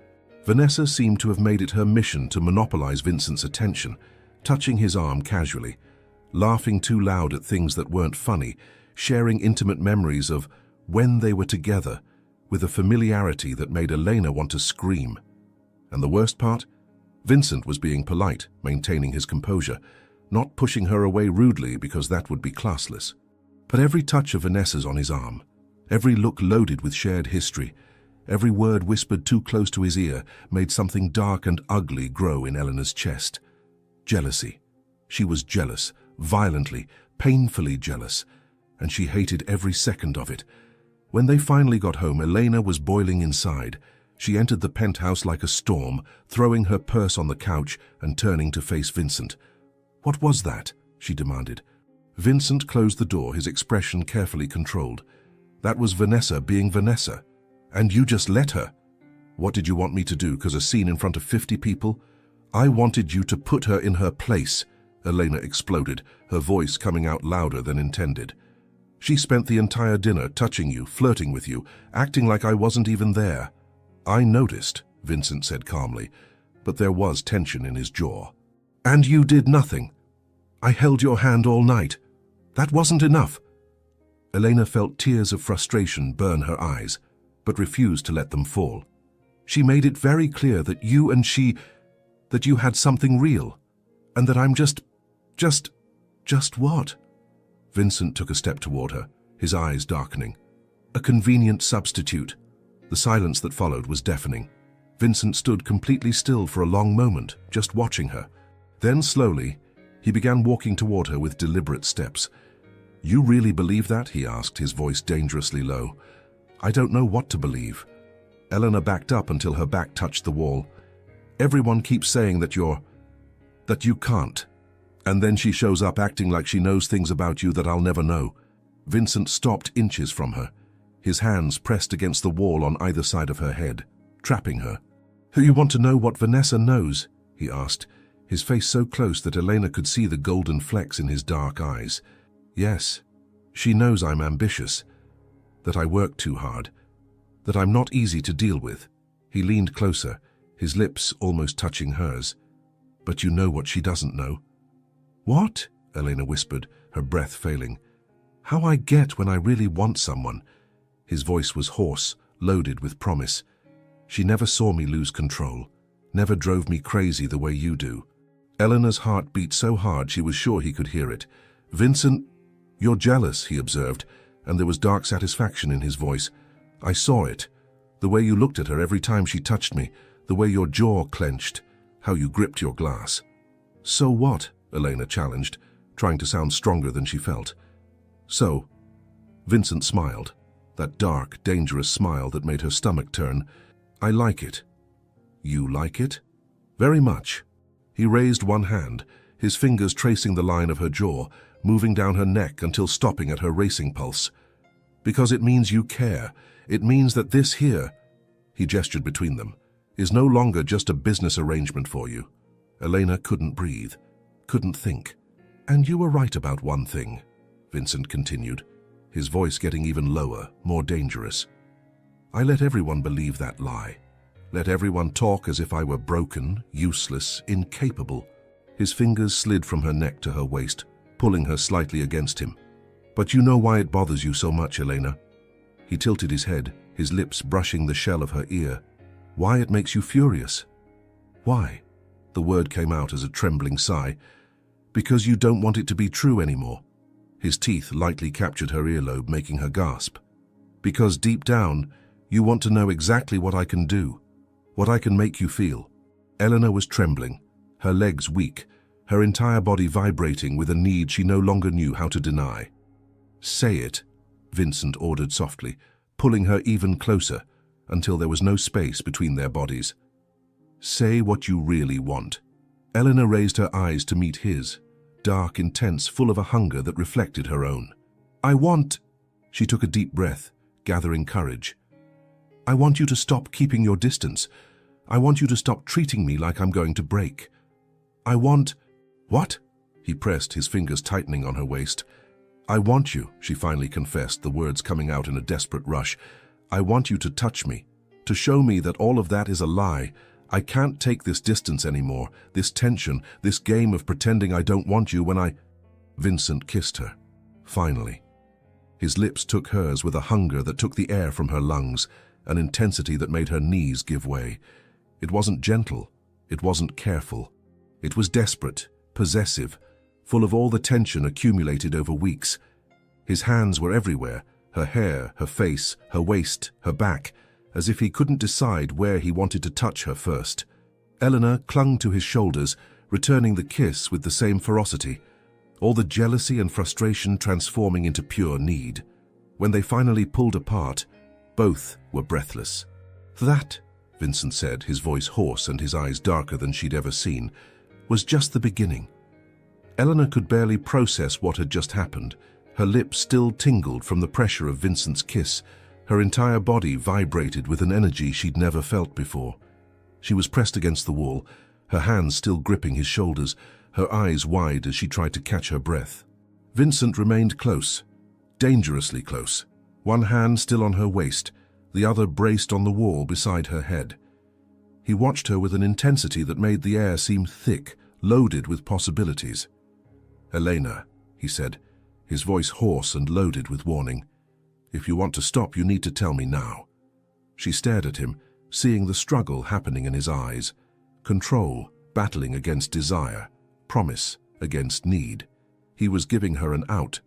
Vanessa seemed to have made it her mission to monopolize Vincent's attention, touching his arm casually, laughing too loud at things that weren't funny, sharing intimate memories of when they were together, with a familiarity that made Elena want to scream. And the worst part? Vincent was being polite, maintaining his composure, not pushing her away rudely because that would be classless. But every touch of Vanessa's on his arm, every look loaded with shared history, every word whispered too close to his ear made something dark and ugly grow in Eleanor's chest. Jealousy. She was jealous, violently, painfully jealous, and she hated every second of it. When they finally got home, Elena was boiling inside. She entered the penthouse like a storm, throwing her purse on the couch and turning to face Vincent. What was that? She demanded. Vincent closed the door, his expression carefully controlled. That was Vanessa being Vanessa. And you just let her. What did you want me to do, 'cause a scene in front of 50 people? I wanted you to put her in her place, Elena exploded, her voice coming out louder than intended. She spent the entire dinner touching you, flirting with you, acting like I wasn't even there. I noticed, Vincent said calmly, but there was tension in his jaw. And you did nothing. I held your hand all night. That wasn't enough. Elena felt tears of frustration burn her eyes, but refused to let them fall. She made it very clear that you had something real, and that I'm just what? Vincent took a step toward her, his eyes darkening. A convenient substitute. The silence that followed was deafening. Vincent stood completely still for a long moment, just watching her. Then slowly, he began walking toward her with deliberate steps. You really believe that? He asked, his voice dangerously low. I don't know what to believe. Eleanor backed up until her back touched the wall. Everyone keeps saying that you can't. And then she shows up acting like she knows things about you that I'll never know. Vincent stopped inches from her, his hands pressed against the wall on either side of her head, trapping her. "Do you want to know what Vanessa knows?" he asked, his face so close that Elena could see the golden flecks in his dark eyes. "Yes, she knows I'm ambitious, that I work too hard, that I'm not easy to deal with." He leaned closer, his lips almost touching hers. "But you know what she doesn't know." "What?" Elena whispered, her breath failing. "How I get when I really want someone." His voice was hoarse, loaded with promise. "She never saw me lose control, never drove me crazy the way you do." Eleanor's heart beat so hard she was sure he could hear it. "Vincent, you're jealous," he observed, and there was dark satisfaction in his voice. "I saw it. The way you looked at her every time she touched me, the way your jaw clenched, how you gripped your glass." "So what?" Elena challenged, trying to sound stronger than she felt. "So," Vincent smiled, that dark, dangerous smile that made her stomach turn, "I like it." "You like it?" "Very much." He raised one hand, his fingers tracing the line of her jaw, moving down her neck until stopping at her racing pulse. Because it means you care. It means that this here, he gestured between them, is no longer just a business arrangement for you. Elena couldn't breathe, couldn't think. And you were right about one thing, Vincent continued, his voice getting even lower, more dangerous. I let everyone believe that lie. Let everyone talk as if I were broken, useless, incapable. His fingers slid from her neck to her waist, pulling her slightly against him. But you know why it bothers you so much, Elena. He tilted his head, his lips brushing the shell of her ear. Why it makes you furious? Why? The word came out as a trembling sigh. Because you don't want it to be true anymore. His teeth lightly captured her earlobe, making her gasp. Because deep down, you want to know exactly what I can do, what I can make you feel. Elena was trembling, her legs weak, her entire body vibrating with a need she no longer knew how to deny. Say it, Vincent ordered softly, pulling her even closer until there was no space between their bodies. Say what you really want. Elena raised her eyes to meet his, dark, intense, full of a hunger that reflected her own. I want... She took a deep breath, gathering courage. I want you to stop keeping your distance. I want you to stop treating me like I'm going to break. I want... What? He pressed, his fingers tightening on her waist. I want you, she finally confessed, the words coming out in a desperate rush. I want you to touch me, to show me that all of that is a lie. I can't take this distance anymore, this tension, this game of pretending I don't want you when I... Vincent kissed her, finally. His lips took hers with a hunger that took the air from her lungs, an intensity that made her knees give way. It wasn't gentle, it wasn't careful. It was desperate, possessive, full of all the tension accumulated over weeks. His hands were everywhere, her hair, her face, her waist, her back, as if he couldn't decide where he wanted to touch her first. Elena clung to his shoulders, returning the kiss with the same ferocity, all the jealousy and frustration transforming into pure need. When they finally pulled apart, both were breathless. That, Vincent said, his voice hoarse and his eyes darker than she'd ever seen, was just the beginning. Elena could barely process what had just happened. Her lips still tingled from the pressure of Vincent's kiss. Her entire body vibrated with an energy she'd never felt before. She was pressed against the wall, her hands still gripping his shoulders, her eyes wide as she tried to catch her breath. Vincent remained close, dangerously close, one hand still on her waist, the other braced on the wall beside her head. He watched her with an intensity that made the air seem thick, loaded with possibilities. Elena, he said, his voice hoarse and loaded with warning. If you want to stop, you need to tell me now. She stared at him, seeing the struggle happening in his eyes. Control, battling against desire. Promise, against need. He was giving her an out.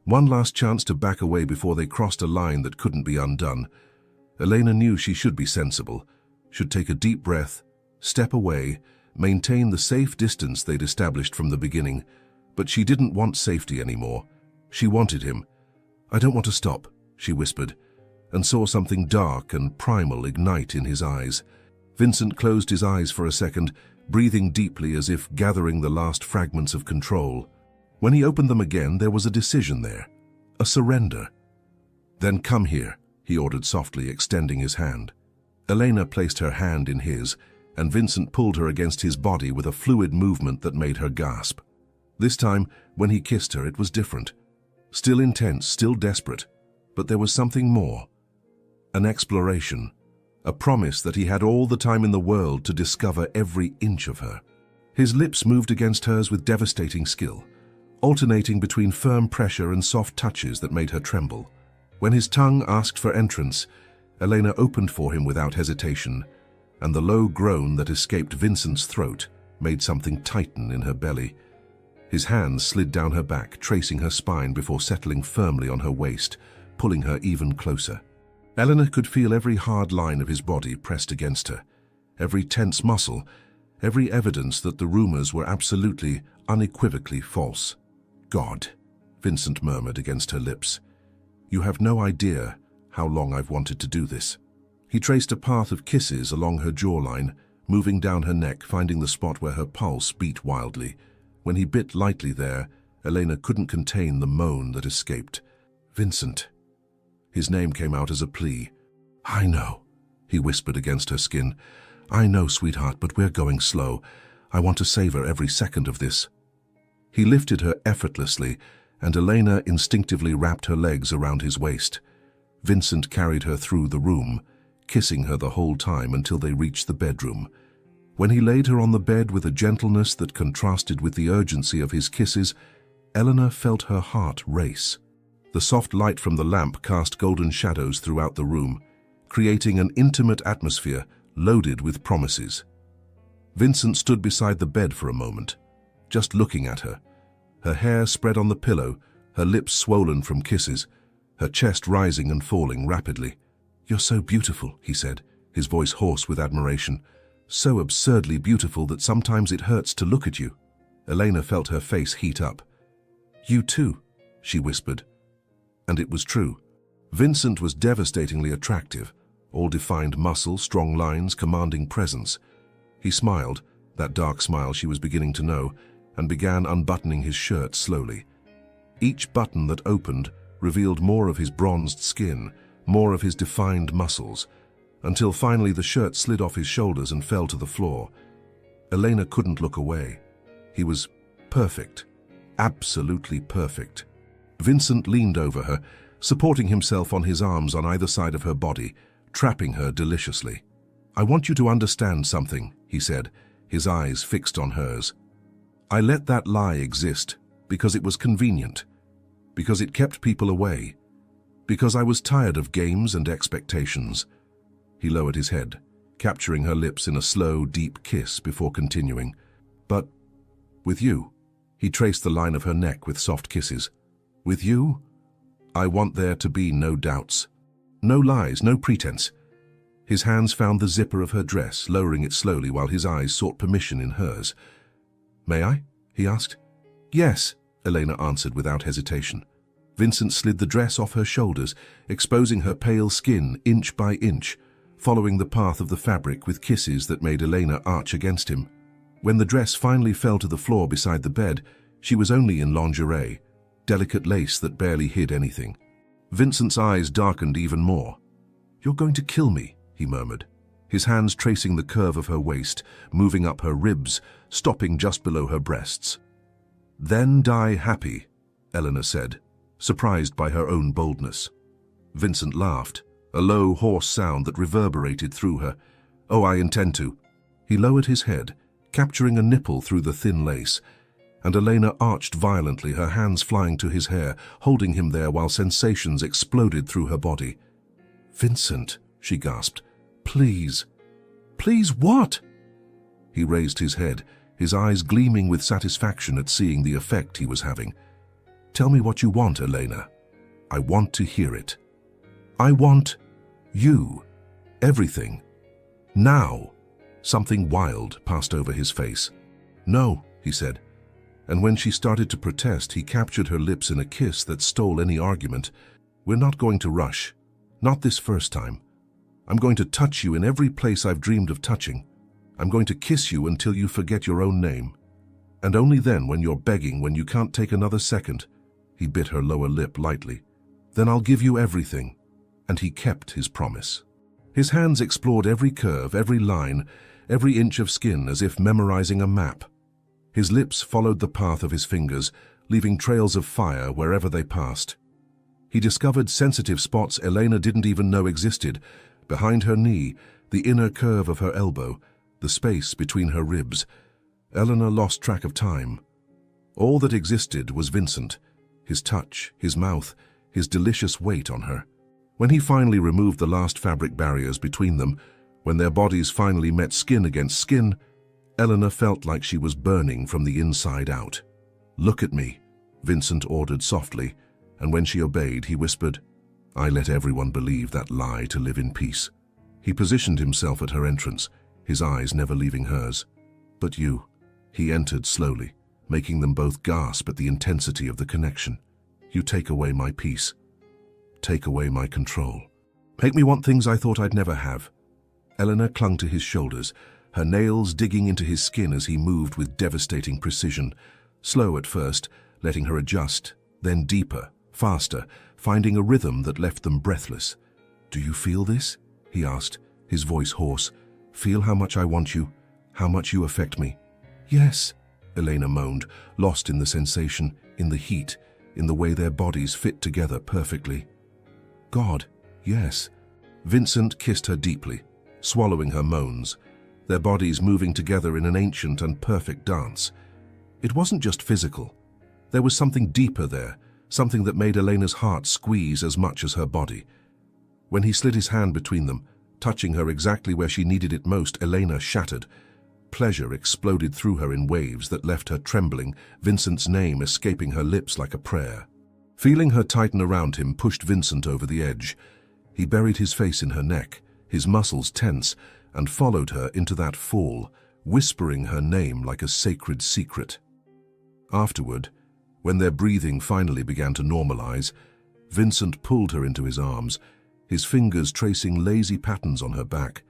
One last chance to back away before they crossed a line that couldn't be undone. Elena knew she should be sensible, should take a deep breath, step away, maintain the safe distance they'd established from the beginning. But she didn't want safety anymore. She wanted him. I don't want to stop, she whispered, and saw something dark and primal ignite in his eyes. Vincent closed his eyes for a second, breathing deeply as if gathering the last fragments of control. When he opened them again, there was a decision there, a surrender. Then come here, he ordered softly, extending his hand. Elena placed her hand in his, and Vincent pulled her against his body with a fluid movement that made her gasp. This time, when he kissed her, it was different. Still intense, still desperate, but there was something more. An exploration, a promise that he had all the time in the world to discover every inch of her. His lips moved against hers with devastating skill, alternating between firm pressure and soft touches that made her tremble. When his tongue asked for entrance, Elena opened for him without hesitation, and the low groan that escaped Vincent's throat made something tighten in her belly. His hands slid down her back, tracing her spine before settling firmly on her waist, pulling her even closer. Elena could feel every hard line of his body pressed against her, every tense muscle, every evidence that the rumors were absolutely, unequivocally false. God, Vincent murmured against her lips. You have no idea how long I've wanted to do this. He traced a path of kisses along her jawline, moving down her neck, finding the spot where her pulse beat wildly. When he bit lightly there, Elena couldn't contain the moan that escaped. "Vincent." His name came out as a plea. "I know," he whispered against her skin. "I know, sweetheart, but we're going slow. I want to savor every second of this." He lifted her effortlessly, and Elena instinctively wrapped her legs around his waist. Vincent carried her through the room, kissing her the whole time until they reached the bedroom. When he laid her on the bed with a gentleness that contrasted with the urgency of his kisses, Elena felt her heart race. The soft light from the lamp cast golden shadows throughout the room, creating an intimate atmosphere loaded with promises. Vincent stood beside the bed for a moment, just looking at her. Her hair spread on the pillow, her lips swollen from kisses, her chest rising and falling rapidly. "You're so beautiful," he said, his voice hoarse with admiration. "So absurdly beautiful that sometimes it hurts to look at you." Elena felt her face heat up. "You too," she whispered. And it was true. Vincent was devastatingly attractive, all defined muscle, strong lines, commanding presence. He smiled, that dark smile she was beginning to know, and began unbuttoning his shirt slowly. Each button that opened revealed more of his bronzed skin, more of his defined muscles, until finally the shirt slid off his shoulders and fell to the floor. Elena couldn't look away. He was perfect, absolutely perfect. Vincent leaned over her, supporting himself on his arms on either side of her body, trapping her deliciously. "I want you to understand something," he said, his eyes fixed on hers. "I let that lie exist because it was convenient, because it kept people away, because I was tired of games and expectations." He lowered his head, capturing her lips in a slow, deep kiss before continuing. "But with you," he traced the line of her neck with soft kisses. "With you, I want there to be no doubts, no lies, no pretense." His hands found the zipper of her dress, lowering it slowly while his eyes sought permission in hers. "May I?" he asked. "Yes," Elena answered without hesitation. Vincent slid the dress off her shoulders, exposing her pale skin inch by inch, following the path of the fabric with kisses that made Elena arch against him. When the dress finally fell to the floor beside the bed, she was only in lingerie, delicate lace that barely hid anything. Vincent's eyes darkened even more. "You're going to kill me," he murmured, his hands tracing the curve of her waist, moving up her ribs, stopping just below her breasts. "Then die happy," Elena said, surprised by her own boldness. Vincent laughed, a low, hoarse sound that reverberated through her. "Oh, I intend to." He lowered his head, capturing a nipple through the thin lace, and Elena arched violently, her hands flying to his hair, holding him there while sensations exploded through her body. "Vincent," she gasped, "please." "Please what?" He raised his head, his eyes gleaming with satisfaction at seeing the effect he was having. "Tell me what you want, Elena. I want to hear it. I want you. Everything. Now." Something wild passed over his face. "No," he said. And when she started to protest, he captured her lips in a kiss that stole any argument. "We're not going to rush. Not this first time. I'm going to touch you in every place I've dreamed of touching. I'm going to kiss you until you forget your own name. And only then, when you're begging, when you can't take another second." He bit her lower lip lightly. "Then I'll give you everything." And he kept his promise. His hands explored every curve, every line, every inch of skin, as if memorizing a map. His lips followed the path of his fingers, leaving trails of fire wherever they passed. He discovered sensitive spots Elena didn't even know existed, behind her knee, the inner curve of her elbow, the space between her ribs. Elena lost track of time. All that existed was Vincent, his touch, his mouth, his delicious weight on her. When he finally removed the last fabric barriers between them, when their bodies finally met skin against skin, Elena felt like she was burning from the inside out. "Look at me," Vincent ordered softly, and when she obeyed, he whispered, "I let everyone believe that lie to live in peace." He positioned himself at her entrance, his eyes never leaving hers. "But you," he entered slowly, making them both gasp at the intensity of the connection. "You take away my peace. Take away my control. Make me want things I thought I'd never have." Elena clung to his shoulders, her nails digging into his skin as he moved with devastating precision, slow at first, letting her adjust, then deeper, faster, finding a rhythm that left them breathless. "Do you feel this?" he asked, his voice hoarse. "Feel how much I want you, how much you affect me?" "Yes," Elena moaned, lost in the sensation, in the heat, in the way their bodies fit together perfectly. "God, yes." Vincent kissed her deeply, swallowing her moans, their bodies moving together in an ancient and perfect dance. It wasn't just physical. There was something deeper there, something that made Elena's heart squeeze as much as her body. When he slid his hand between them, touching her exactly where she needed it most, Elena shattered. Pleasure exploded through her in waves that left her trembling, Vincent's name escaping her lips like a prayer. Feeling her tighten around him pushed Vincent over the edge. He buried his face in her neck, his muscles tense, and followed her into that fall, whispering her name like a sacred secret. Afterward, when their breathing finally began to normalize, Vincent pulled her into his arms, his fingers tracing lazy patterns on her back.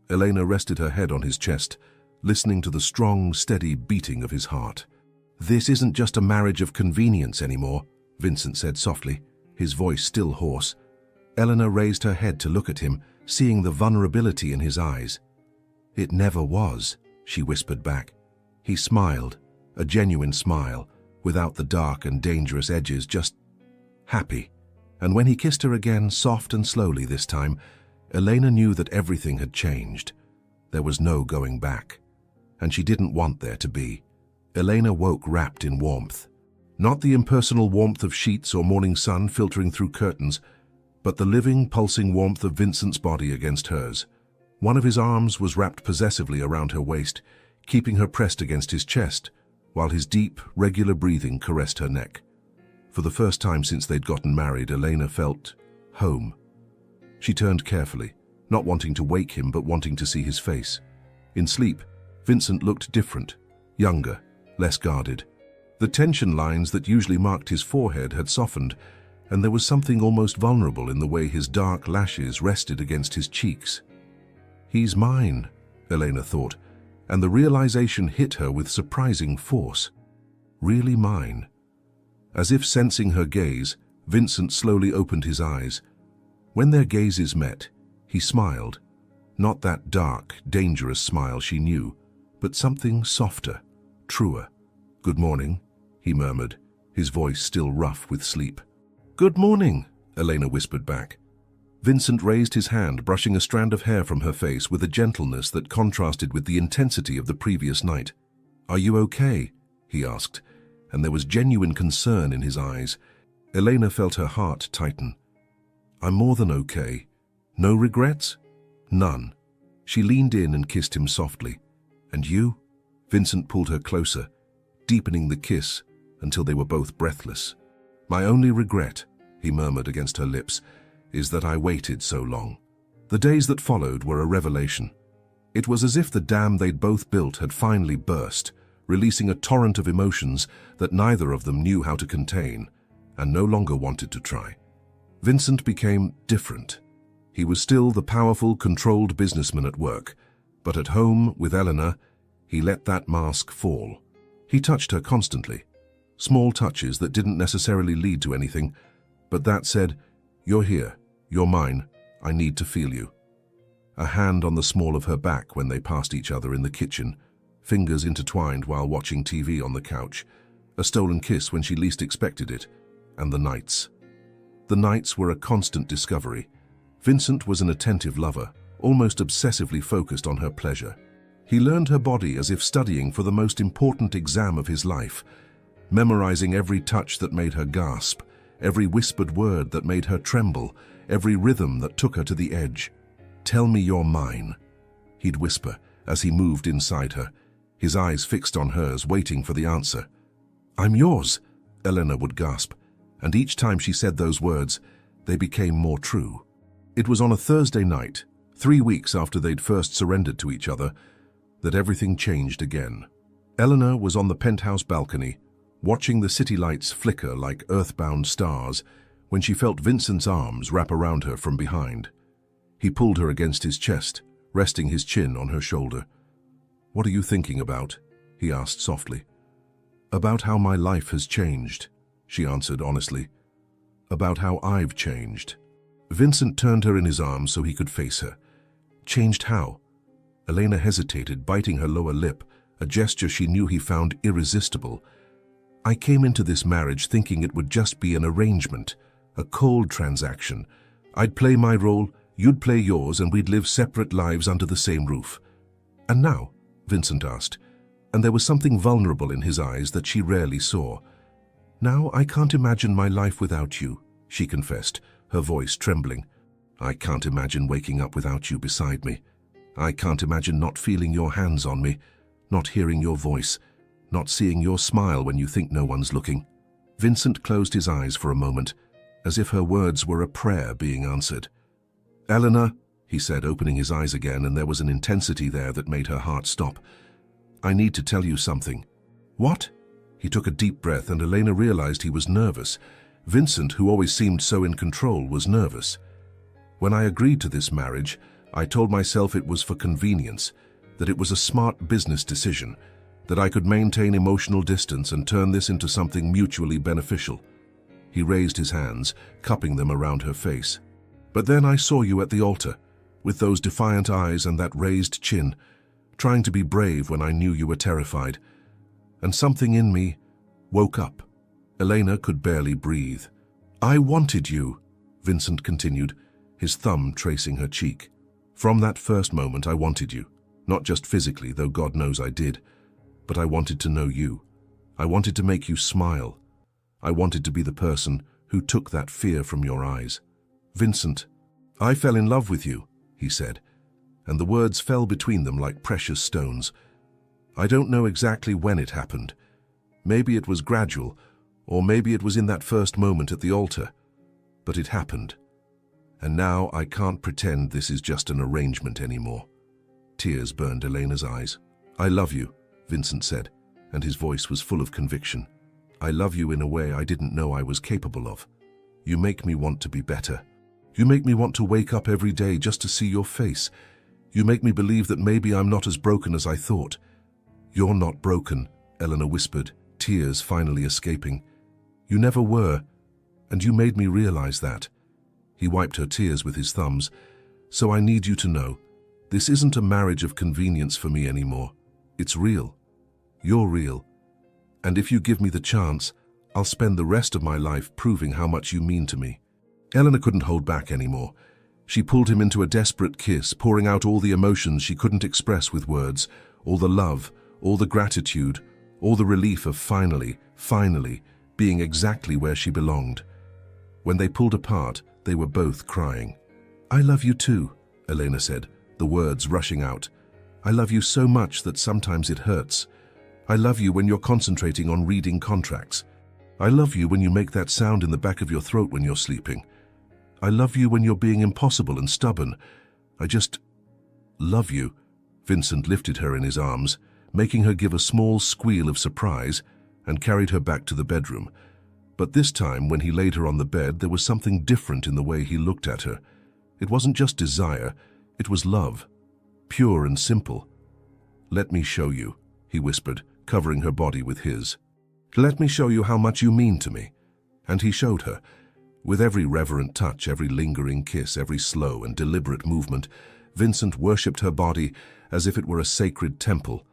Elena rested her head on his chest, listening to the strong, steady beating of his heart. "This isn't just a marriage of convenience anymore," Vincent said softly, his voice still hoarse. Elena raised her head to look at him, seeing the vulnerability in his eyes. "It never was," she whispered back. He smiled, a genuine smile, without the dark and dangerous edges, just happy. And when he kissed her again, soft and slowly this time, Elena knew that everything had changed. There was no going back. And she didn't want there to be. Elena woke wrapped in warmth. Not the impersonal warmth of sheets or morning sun filtering through curtains, but the living, pulsing warmth of Vincent's body against hers. One of his arms was wrapped possessively around her waist, keeping her pressed against his chest, while his deep, regular breathing caressed her neck. For the first time since they'd gotten married, Elena felt home. She turned carefully, not wanting to wake him but wanting to see his face. In sleep, Vincent looked different, younger, less guarded. The tension lines that usually marked his forehead had softened, and there was something almost vulnerable in the way his dark lashes rested against his cheeks. "He's mine," Elena thought, and the realization hit her with surprising force. Really mine. As if sensing her gaze, Vincent slowly opened his eyes. When their gazes met, he smiled. Not that dark, dangerous smile she knew, but something softer, truer. "Good morning," he murmured, his voice still rough with sleep. "Good morning," Elena whispered back. Vincent raised his hand, brushing a strand of hair from her face with a gentleness that contrasted with the intensity of the previous night. "Are you okay?" he asked, and there was genuine concern in his eyes. Elena felt her heart tighten. "I'm more than okay. No regrets?" "None." She leaned in and kissed him softly. "And you?" Vincent pulled her closer, deepening the kiss until they were both breathless. "My only regret," he murmured against her lips, "is that I waited so long." The days that followed were a revelation. It was as if the dam they'd both built had finally burst, releasing a torrent of emotions that neither of them knew how to contain and no longer wanted to try. Vincent became different. He was still the powerful, controlled businessman at work, but at home with Elena, he let that mask fall. He touched her constantly. Small touches that didn't necessarily lead to anything, but that said, "You're here, you're mine, I need to feel you." A hand on the small of her back when they passed each other in the kitchen, fingers intertwined while watching TV on the couch, a stolen kiss when she least expected it, and the nights. The nights were a constant discovery. Vincent was an attentive lover, almost obsessively focused on her pleasure. He learned her body as if studying for the most important exam of his life, memorizing every touch that made her gasp, every whispered word that made her tremble, every rhythm that took her to the edge. "Tell me you're mine," he'd whisper as he moved inside her, his eyes fixed on hers, waiting for the answer. "I'm yours," Elena would gasp, and each time she said those words, they became more true. It was on a Thursday night, 3 weeks after they'd first surrendered to each other, that everything changed again. Elena was on the penthouse balcony, watching the city lights flicker like earthbound stars, when she felt Vincent's arms wrap around her from behind. He pulled her against his chest, resting his chin on her shoulder. "What are you thinking about?" he asked softly. About how my life has changed, she answered honestly. About how I've changed. Vincent turned her in his arms so he could face her. Changed how? Elena hesitated, biting her lower lip, a gesture she knew he found irresistible. I came into this marriage thinking it would just be an arrangement, a cold transaction. I'd play my role, you'd play yours, and we'd live separate lives under the same roof. And now? Vincent asked, and there was something vulnerable in his eyes that she rarely saw. Now I can't imagine my life without you, she confessed, her voice trembling. I can't imagine waking up without you beside me. I can't imagine not feeling your hands on me, not hearing your voice, not seeing your smile when you think no one's looking. Vincent closed his eyes for a moment, as if her words were a prayer being answered. Eleanor, he said, opening his eyes again, and there was an intensity there that made her heart stop. I need to tell you something. What? He took a deep breath, and Elena realized he was nervous. Vincent, who always seemed so in control, was nervous. When I agreed to this marriage, I told myself it was for convenience, that it was a smart business decision, that I could maintain emotional distance and turn this into something mutually beneficial. He raised his hands, cupping them around her face. But then I saw you at the altar, with those defiant eyes and that raised chin, trying to be brave when I knew you were terrified. And something in me woke up. Elena could barely breathe. I wanted you, Vincent continued, his thumb tracing her cheek. From that first moment I wanted you, not just physically, though God knows I did, but I wanted to know you. I wanted to make you smile. I wanted to be the person who took that fear from your eyes. Vincent, I fell in love with you, he said, and the words fell between them like precious stones. I don't know exactly when it happened. Maybe it was gradual, or maybe it was in that first moment at the altar, but it happened. And now I can't pretend this is just an arrangement anymore. Tears burned Elena's eyes. I love you, Vincent said, and his voice was full of conviction. I love you in a way I didn't know I was capable of. You make me want to be better. You make me want to wake up every day just to see your face. You make me believe that maybe I'm not as broken as I thought. You're not broken, Eleanor whispered, tears finally escaping. You never were, and you made me realize that. He wiped her tears with his thumbs. So I need you to know, this isn't a marriage of convenience for me anymore. It's real. You're real. And if you give me the chance, I'll spend the rest of my life proving how much you mean to me. Eleanor couldn't hold back anymore. She pulled him into a desperate kiss, pouring out all the emotions she couldn't express with words, all the love, all the gratitude, all the relief of finally being exactly where she belonged. When they pulled apart, they were both crying. I love you too, Elena said, the words rushing out. I love you so much that sometimes it hurts. I love you when you're concentrating on reading contracts. I love you when you make that sound in the back of your throat when you're sleeping. I love you when you're being impossible and stubborn. I just love you. Vincent lifted her in his arms, making her give a small squeal of surprise, and carried her back to the bedroom. But this time, when he laid her on the bed, there was something different in the way he looked at her. It wasn't just desire, it was love, pure and simple. Let me show you, he whispered, covering her body with his. Let me show you how much you mean to me. And he showed her. With every reverent touch, every lingering kiss, every slow and deliberate movement, Vincent worshipped her body as if it were a sacred temple.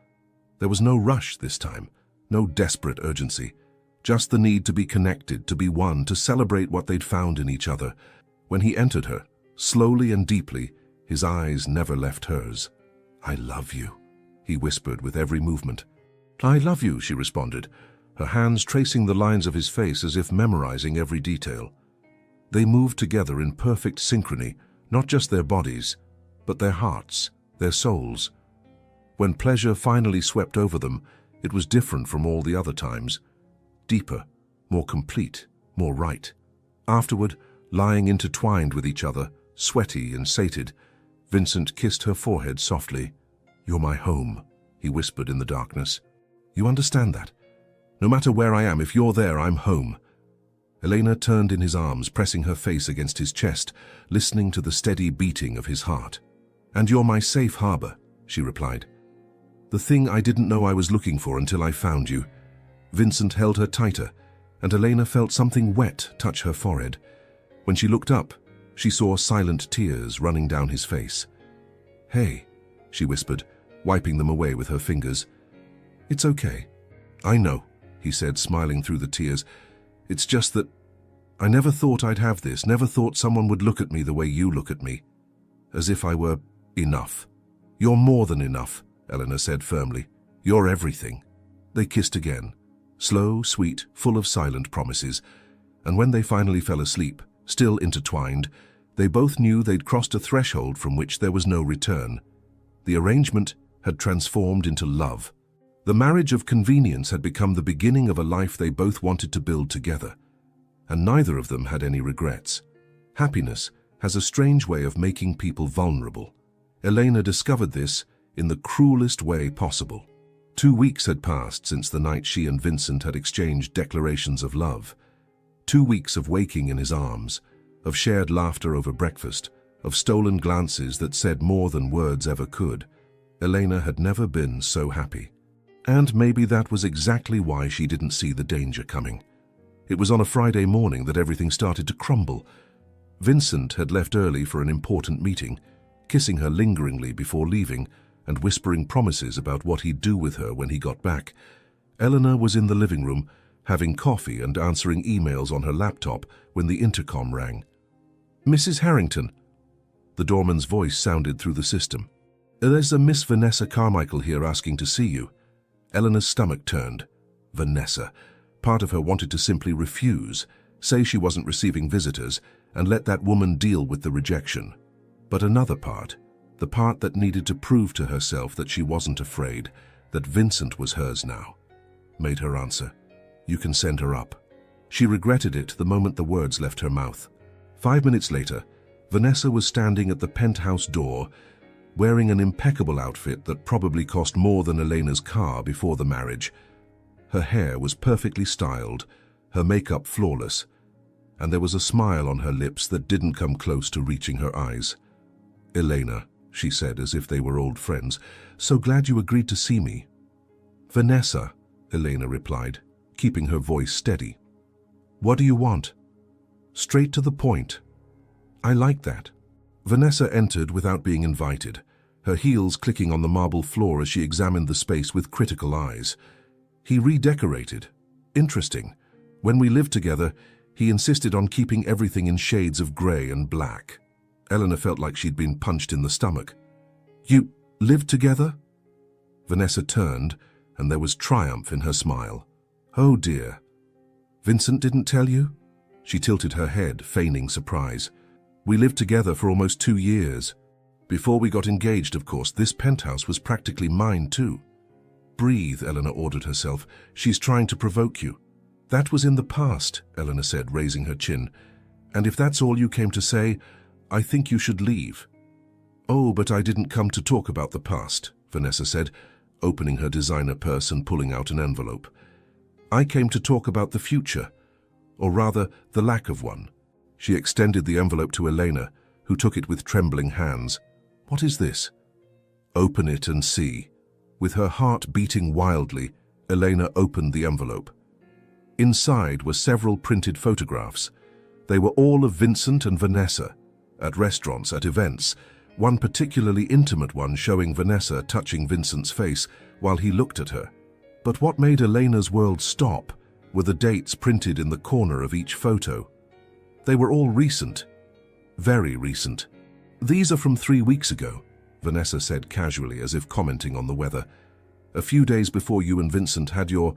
There was no rush this time, no desperate urgency. Just the need to be connected, to be one, to celebrate what they'd found in each other. When he entered her, slowly and deeply, his eyes never left hers. I love you, he whispered with every movement. I love you, she responded, her hands tracing the lines of his face as if memorizing every detail. They moved together in perfect synchrony, not just their bodies, but their hearts, their souls. When pleasure finally swept over them, it was different from all the other times. Deeper, more complete, more right. Afterward, lying intertwined with each other, sweaty and sated, Vincent kissed her forehead softly. You're my home, he whispered in the darkness. You understand that? No matter where I am, if you're there, I'm home. Elena turned in his arms, pressing her face against his chest, listening to the steady beating of his heart. And you're my safe harbor, she replied. The thing I didn't know I was looking for until I found you. Vincent held her tighter, and Elena felt something wet touch her forehead. When she looked up, she saw silent tears running down his face. "Hey," she whispered, wiping them away with her fingers. "It's okay." "I know," he said, smiling through the tears. "It's just that I never thought I'd have this, never thought someone would look at me the way you look at me. As if I were enough." "You're more than enough," Elena said firmly. "You're everything." They kissed again, slow, sweet, full of silent promises, and when they finally fell asleep, still intertwined, they both knew they'd crossed a threshold from which there was no return. The arrangement had transformed into love. The marriage of convenience had become the beginning of a life they both wanted to build together, and neither of them had any regrets. Happiness has a strange way of making people vulnerable. Elena discovered this in the cruelest way possible. 2 weeks had passed since the night she and Vincent had exchanged declarations of love. 2 weeks of waking in his arms, of shared laughter over breakfast, of stolen glances that said more than words ever could. Elena had never been so happy. And maybe that was exactly why she didn't see the danger coming. It was on a Friday morning that everything started to crumble. Vincent had left early for an important meeting, kissing her lingeringly before leaving and whispering promises about what he'd do with her when he got back. Eleanor was in the living room, having coffee and answering emails on her laptop when the intercom rang. "Mrs. Harrington." The doorman's voice sounded through the system. "There's a Miss Vanessa Carmichael here asking to see you." Eleanor's stomach turned. Vanessa. Part of her wanted to simply refuse, say she wasn't receiving visitors, and let that woman deal with the rejection. But another part, the part that needed to prove to herself that she wasn't afraid, that Vincent was hers now, made her answer, "You can send her up." She regretted it the moment the words left her mouth. 5 minutes later, Vanessa was standing at the penthouse door, wearing an impeccable outfit that probably cost more than Elena's car before the marriage. Her hair was perfectly styled, her makeup flawless, and there was a smile on her lips that didn't come close to reaching her eyes. "Elena," she said as if they were old friends, "so glad you agreed to see me." "Vanessa," Elena replied, keeping her voice steady. "What do you want?" "Straight to the point." "I like that." Vanessa entered without being invited, her heels clicking on the marble floor as she examined the space with critical eyes. "He redecorated. Interesting. When we lived together, he insisted on keeping everything in shades of grey and black." Eleanor felt like she'd been punched in the stomach. "You lived together?" Vanessa turned, and there was triumph in her smile. "Oh dear. Vincent didn't tell you?" She tilted her head, feigning surprise. "We lived together for almost 2 years. Before we got engaged, of course, this penthouse was practically mine too." "Breathe," Eleanor ordered herself. "She's trying to provoke you." "That was in the past," Eleanor said, raising her chin. "And if that's all you came to say, I think you should leave." "Oh, but I didn't come to talk about the past," Vanessa said, opening her designer purse and pulling out an envelope. "I came to talk about the future, or rather, the lack of one." She extended the envelope to Elena, who took it with trembling hands. "What is this?" "Open it and see." With her heart beating wildly, Elena opened the envelope. Inside were several printed photographs. They were all of Vincent and Vanessa, at restaurants, at events, one particularly intimate one showing Vanessa touching Vincent's face while he looked at her. But what made Elena's world stop were the dates printed in the corner of each photo. They were all recent, very recent. "These are from 3 weeks ago," Vanessa said casually, as if commenting on the weather. "A few days before you and Vincent had your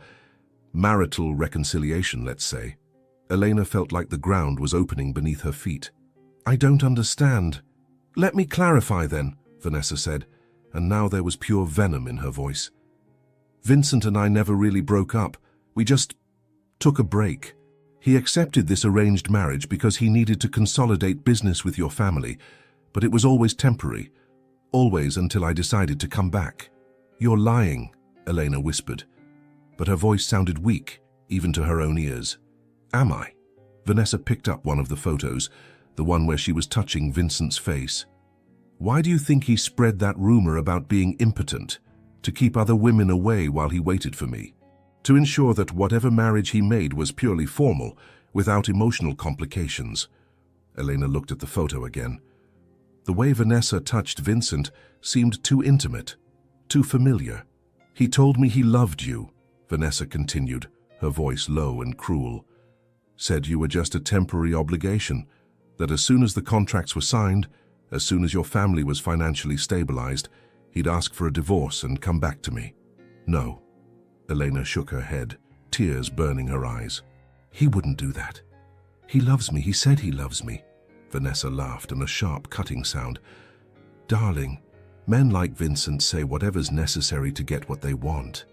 marital reconciliation, let's say." Elena felt like the ground was opening beneath her feet. "I don't understand." "Let me clarify then," Vanessa said, and now there was pure venom in her voice. "Vincent and I never really broke up. We just took a break. He accepted this arranged marriage because he needed to consolidate business with your family, but it was always temporary, always until I decided to come back." "You're lying," Elena whispered, but her voice sounded weak, even to her own ears. "Am I?" Vanessa picked up one of the photos, the one where she was touching Vincent's face. "Why do you think he spread that rumor about being impotent, to keep other women away while he waited for me? to ensure that whatever marriage he made was purely formal, without emotional complications. Elena looked at the photo again. The way Vanessa touched Vincent seemed too intimate, too familiar. "He told me he loved you," Vanessa continued, her voice low and cruel. "Said you were just a temporary obligation, that as soon as the contracts were signed, as soon as your family was financially stabilized, he'd ask for a divorce and come back to me." "No." Elena shook her head, tears burning her eyes. "He wouldn't do that. He loves me. He said he loves me." Vanessa laughed in a sharp, cutting sound. "Darling, men like Vincent say whatever's necessary to get what they want.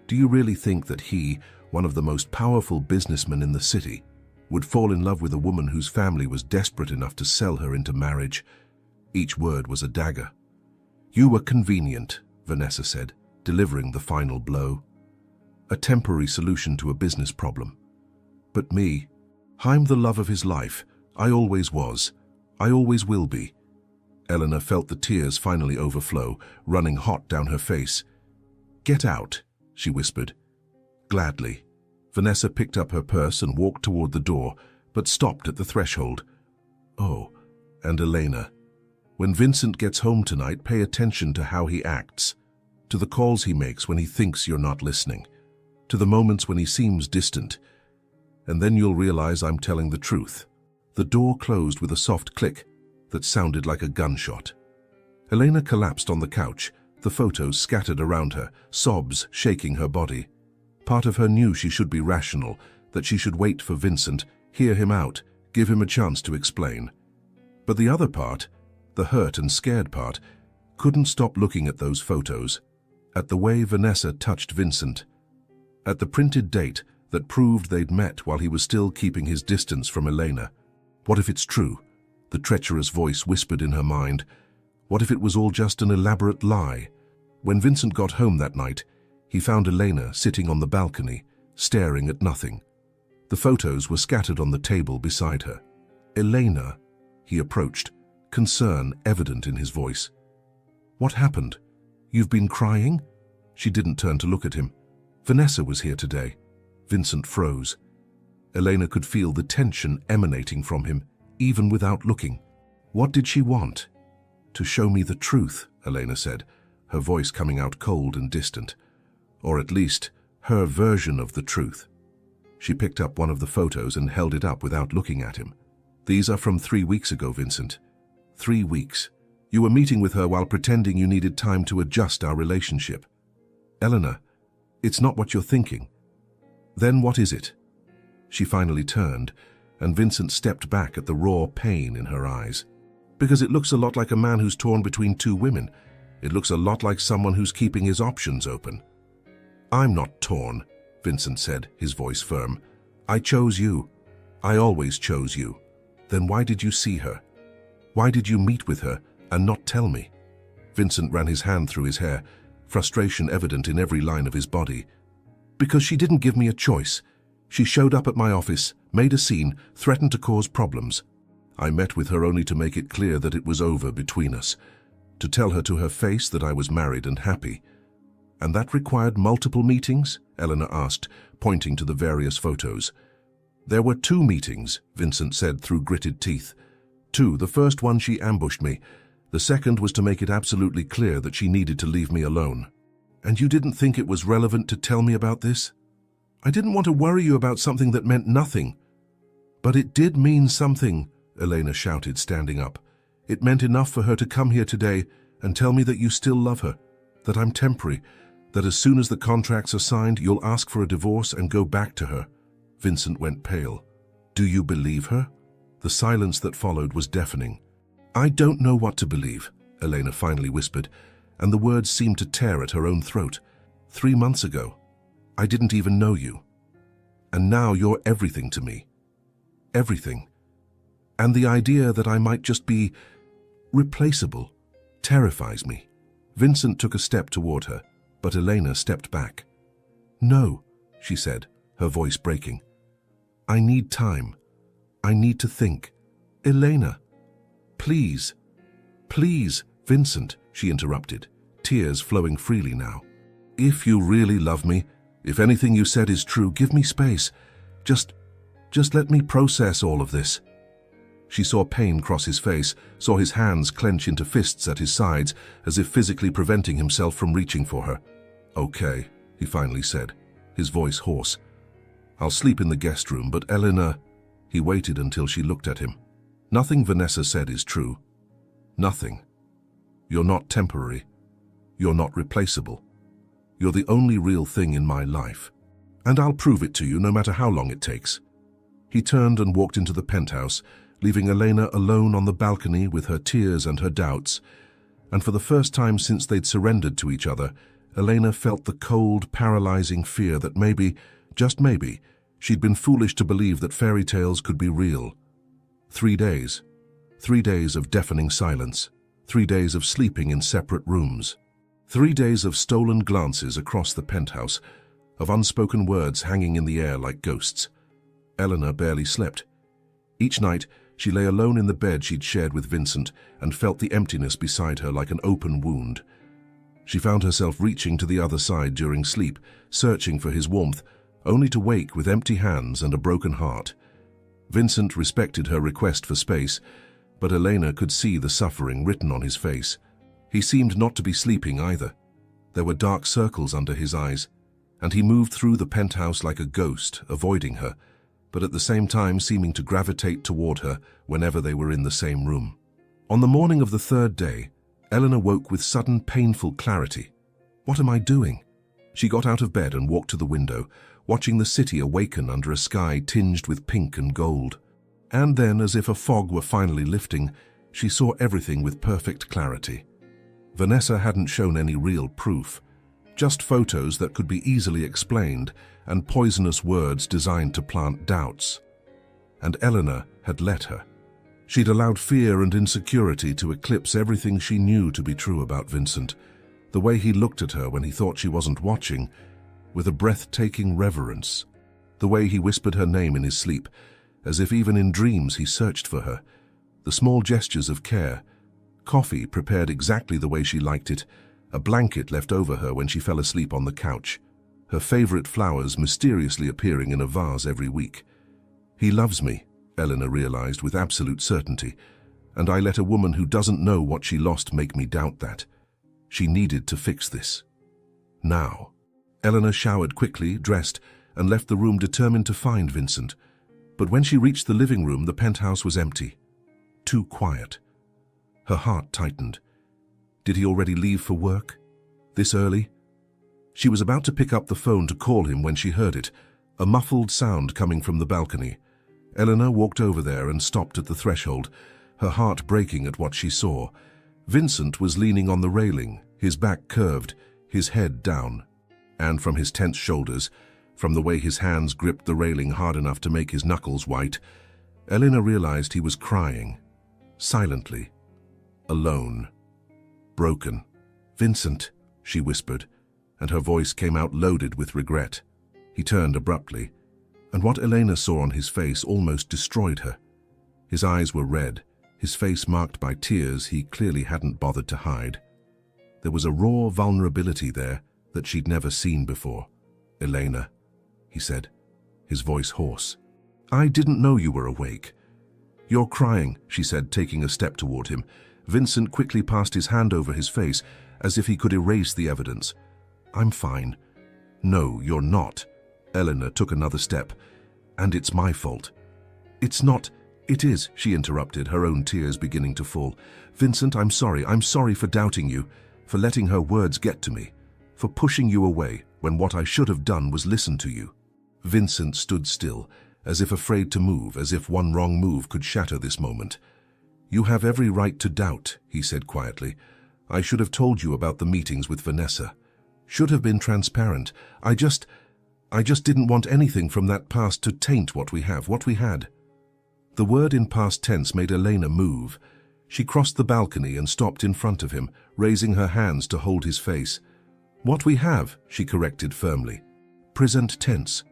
Do you really think that he, one of the most powerful businessmen in the city, would fall in love with a woman whose family was desperate enough to sell her into marriage?" Each word was a dagger. "You were convenient," Vanessa said, delivering the final blow. "A temporary solution to a business problem. But me, I'm the love of his life. I always was. I always will be." Elena felt the tears finally overflow, running hot down her face. "Get out," she whispered. "Gladly." Vanessa picked up her purse and walked toward the door, but stopped at the threshold. "Oh, and Elena, when Vincent gets home tonight, pay attention to how he acts, to the calls he makes when he thinks you're not listening, to the moments when he seems distant, and then you'll realize I'm telling the truth." The door closed with a soft click that sounded like a gunshot. Elena collapsed on the couch, the photos scattered around her, sobs shaking her body. Part of her knew she should be rational, that she should wait for Vincent, hear him out, give him a chance to explain. But the other part, the hurt and scared part, couldn't stop looking at those photos, at the way Vanessa touched Vincent, at the printed date that proved they'd met while he was still keeping his distance from Elena. What if it's true? The treacherous voice whispered in her mind. What if it was all just an elaborate lie? When Vincent got home that night, he found Elena sitting on the balcony, staring at nothing. The photos were scattered on the table beside her. "Elena," he approached, concern evident in his voice. "What happened? You've been crying?" She didn't turn to look at him. "Vanessa was here today." Vincent froze. Elena could feel the tension emanating from him, even without looking. "What did she want?" "To show me the truth," Elena said, her voice coming out cold and distant. Or at least, her version of the truth. She picked up one of the photos and held it up without looking at him. "These are from 3 weeks ago, Vincent. 3 weeks. You were meeting with her while pretending you needed time to adjust our relationship." "Elena, it's not what you're thinking." "Then what is it?" She finally turned, and Vincent stepped back at the raw pain in her eyes. "Because it looks a lot like a man who's torn between 2 women. It looks a lot like someone who's keeping his options open." "I'm not torn," Vincent said, his voice firm. "I chose you. I always chose you. Then why did you see her? Why did you meet with her and not tell me?" Vincent ran his hand through his hair, frustration evident in every line of his body. "Because she didn't give me a choice. She showed up at my office, made a scene, threatened to cause problems. I met with her only to make it clear that it was over between us, to tell her to her face that I was married and happy." "And that required multiple meetings?" Elena asked, pointing to the various photos. "There were 2 meetings," Vincent said through gritted teeth. 2. The first one she ambushed me. The second was to make it absolutely clear that she needed to leave me alone." "And you didn't think it was relevant to tell me about this?" "I didn't want to worry you about something that meant nothing." "But it did mean something," Elena shouted, standing up. "It meant enough for her to come here today and tell me that you still love her, that I'm temporary, that as soon as the contracts are signed, you'll ask for a divorce and go back to her." Vincent went pale. "Do you believe her?" The silence that followed was deafening. "I don't know what to believe," Elena finally whispered, and the words seemed to tear at her own throat. 3 months ago, I didn't even know you. And now you're everything to me. Everything. And the idea that I might just be replaceable terrifies me." Vincent took a step toward her, but Elena stepped back. "No," she said, her voice breaking. "I need time. I need to think. Elena, please, please." "Vincent," she interrupted, tears flowing freely now. "If you really love me, If anything you said is true, give me space. Just let me process all of this. She saw pain cross his face, saw his hands clench into fists at his sides, as if physically preventing himself from reaching for her. Okay, he finally said, his voice hoarse. I'll sleep in the guest room, but Eleanor... He waited until she looked at him. Nothing Vanessa said is true. Nothing. You're not temporary. You're not replaceable. You're the only real thing in my life. And I'll prove it to you no matter how long it takes. He turned and walked into the penthouse, leaving Elena alone on the balcony with her tears and her doubts. And for the first time since they'd surrendered to each other, Elena felt the cold, paralyzing fear that maybe, just maybe, she'd been foolish to believe that fairy tales could be real. 3 days. 3 days of deafening silence. 3 days of sleeping in separate rooms. 3 days of stolen glances across the penthouse, of unspoken words hanging in the air like ghosts. Eleanor barely slept. Each night, she lay alone in the bed she'd shared with Vincent and felt the emptiness beside her like an open wound. She found herself reaching to the other side during sleep, searching for his warmth, only to wake with empty hands and a broken heart. Vincent respected her request for space, but Elena could see the suffering written on his face. He seemed not to be sleeping either. There were dark circles under his eyes, and he moved through the penthouse like a ghost, avoiding her, but at the same time seeming to gravitate toward her whenever they were in the same room. On the morning of the 3rd day, Eleanor woke with sudden painful clarity. What am I doing? She got out of bed and walked to the window, watching the city awaken under a sky tinged with pink and gold. And then, as if a fog were finally lifting, she saw everything with perfect clarity. Vanessa hadn't shown any real proof, just photos that could be easily explained and poisonous words designed to plant doubts. And Eleanor had let her. She'd allowed fear and insecurity to eclipse everything she knew to be true about Vincent, the way he looked at her when he thought she wasn't watching, with a breathtaking reverence, the way he whispered her name in his sleep, as if even in dreams he searched for her, the small gestures of care, coffee prepared exactly the way she liked it, a blanket left over her when she fell asleep on the couch, her favorite flowers mysteriously appearing in a vase every week. He loves me, Eleanor realized with absolute certainty, and I let a woman who doesn't know what she lost make me doubt that. She needed to fix this. Now. Eleanor showered quickly, dressed, and left the room determined to find Vincent. But when she reached the living room, the penthouse was empty. Too quiet. Her heart tightened. Did he already leave for work? This early? She was about to pick up the phone to call him when she heard it, a muffled sound coming from the balcony. Eleanor walked over there and stopped at the threshold, her heart breaking at what she saw. Vincent was leaning on the railing, his back curved, his head down. And from his tense shoulders, from the way his hands gripped the railing hard enough to make his knuckles white, Eleanor realized he was crying, silently, alone, broken. "Vincent," she whispered, and her voice came out loaded with regret. He turned abruptly, and what Elena saw on his face almost destroyed her. His eyes were red, his face marked by tears he clearly hadn't bothered to hide. There was a raw vulnerability there that she'd never seen before. "Elena," he said, his voice hoarse. "I didn't know you were awake." "You're crying," she said, taking a step toward him. Vincent quickly passed his hand over his face, as if he could erase the evidence. "I'm fine." "No, you're not." Eleanor took another step. "And it's my fault." "It's not." "It is," she interrupted, her own tears beginning to fall. "Vincent, I'm sorry. I'm sorry for doubting you, for letting her words get to me, for pushing you away when what I should have done was listen to you." Vincent stood still, as if afraid to move, as if one wrong move could shatter this moment. "You have every right to doubt," he said quietly. "I should have told you about the meetings with Vanessa. Should have been transparent. I just didn't want anything from that past to taint what we have, what we had." The word in past tense made Elena move. She crossed the balcony and stopped in front of him, raising her hands to hold his face. "What we have," she corrected firmly. "Present tense.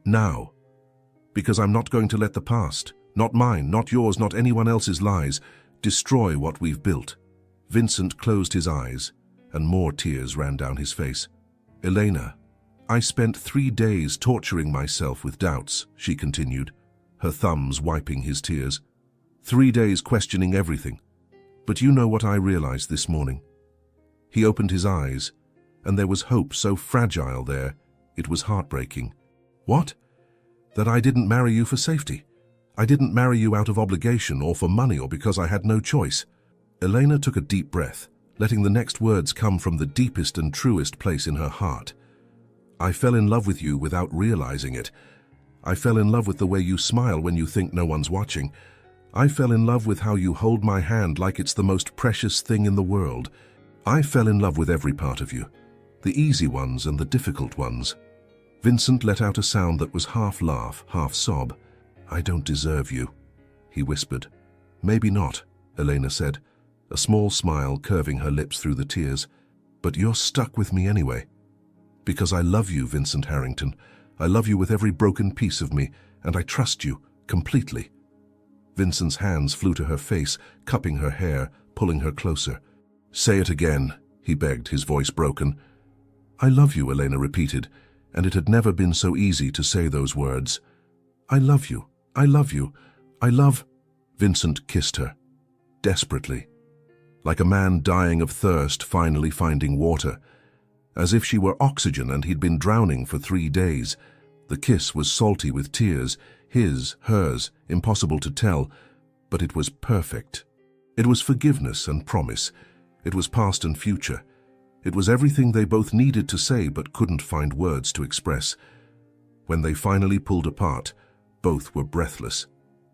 Now. Because I'm not going to let the past, not mine, not yours, not anyone else's lies, destroy what we've built." Vincent closed his eyes, and more tears ran down his face. "Elena, I spent 3 days torturing myself with doubts, she continued, her thumbs wiping his tears. 3 days questioning everything. But you know what I realized this morning? He opened his eyes, and there was hope so fragile there, it was heartbreaking. What? That I didn't marry you for safety. I didn't marry you out of obligation or for money or because I had no choice. Elena took a deep breath, letting the next words come from the deepest and truest place in her heart. I fell in love with you without realizing it. I fell in love with the way you smile when you think no one's watching. I fell in love with how you hold my hand like it's the most precious thing in the world. I fell in love with every part of you, the easy ones and the difficult ones. Vincent let out a sound that was half laugh, half sob. I don't deserve you, he whispered. Maybe not, Elena said, a small smile curving her lips through the tears. But you're stuck with me anyway. Because I love you, Vincent Harrington. I love you with every broken piece of me, and I trust you completely. Vincent's hands flew to her face, cupping her hair, pulling her closer. Say it again, he begged, his voice broken. I love you, Elena repeated, and it had never been so easy to say those words. I love you. I love you. I love... Vincent kissed her, desperately, like a man dying of thirst finally finding water. As if she were oxygen and he'd been drowning for 3 days. The kiss was salty with tears, his, hers, impossible to tell, but it was perfect. It was forgiveness and promise. It was past and future. It was everything they both needed to say but couldn't find words to express. When they finally pulled apart, both were breathless.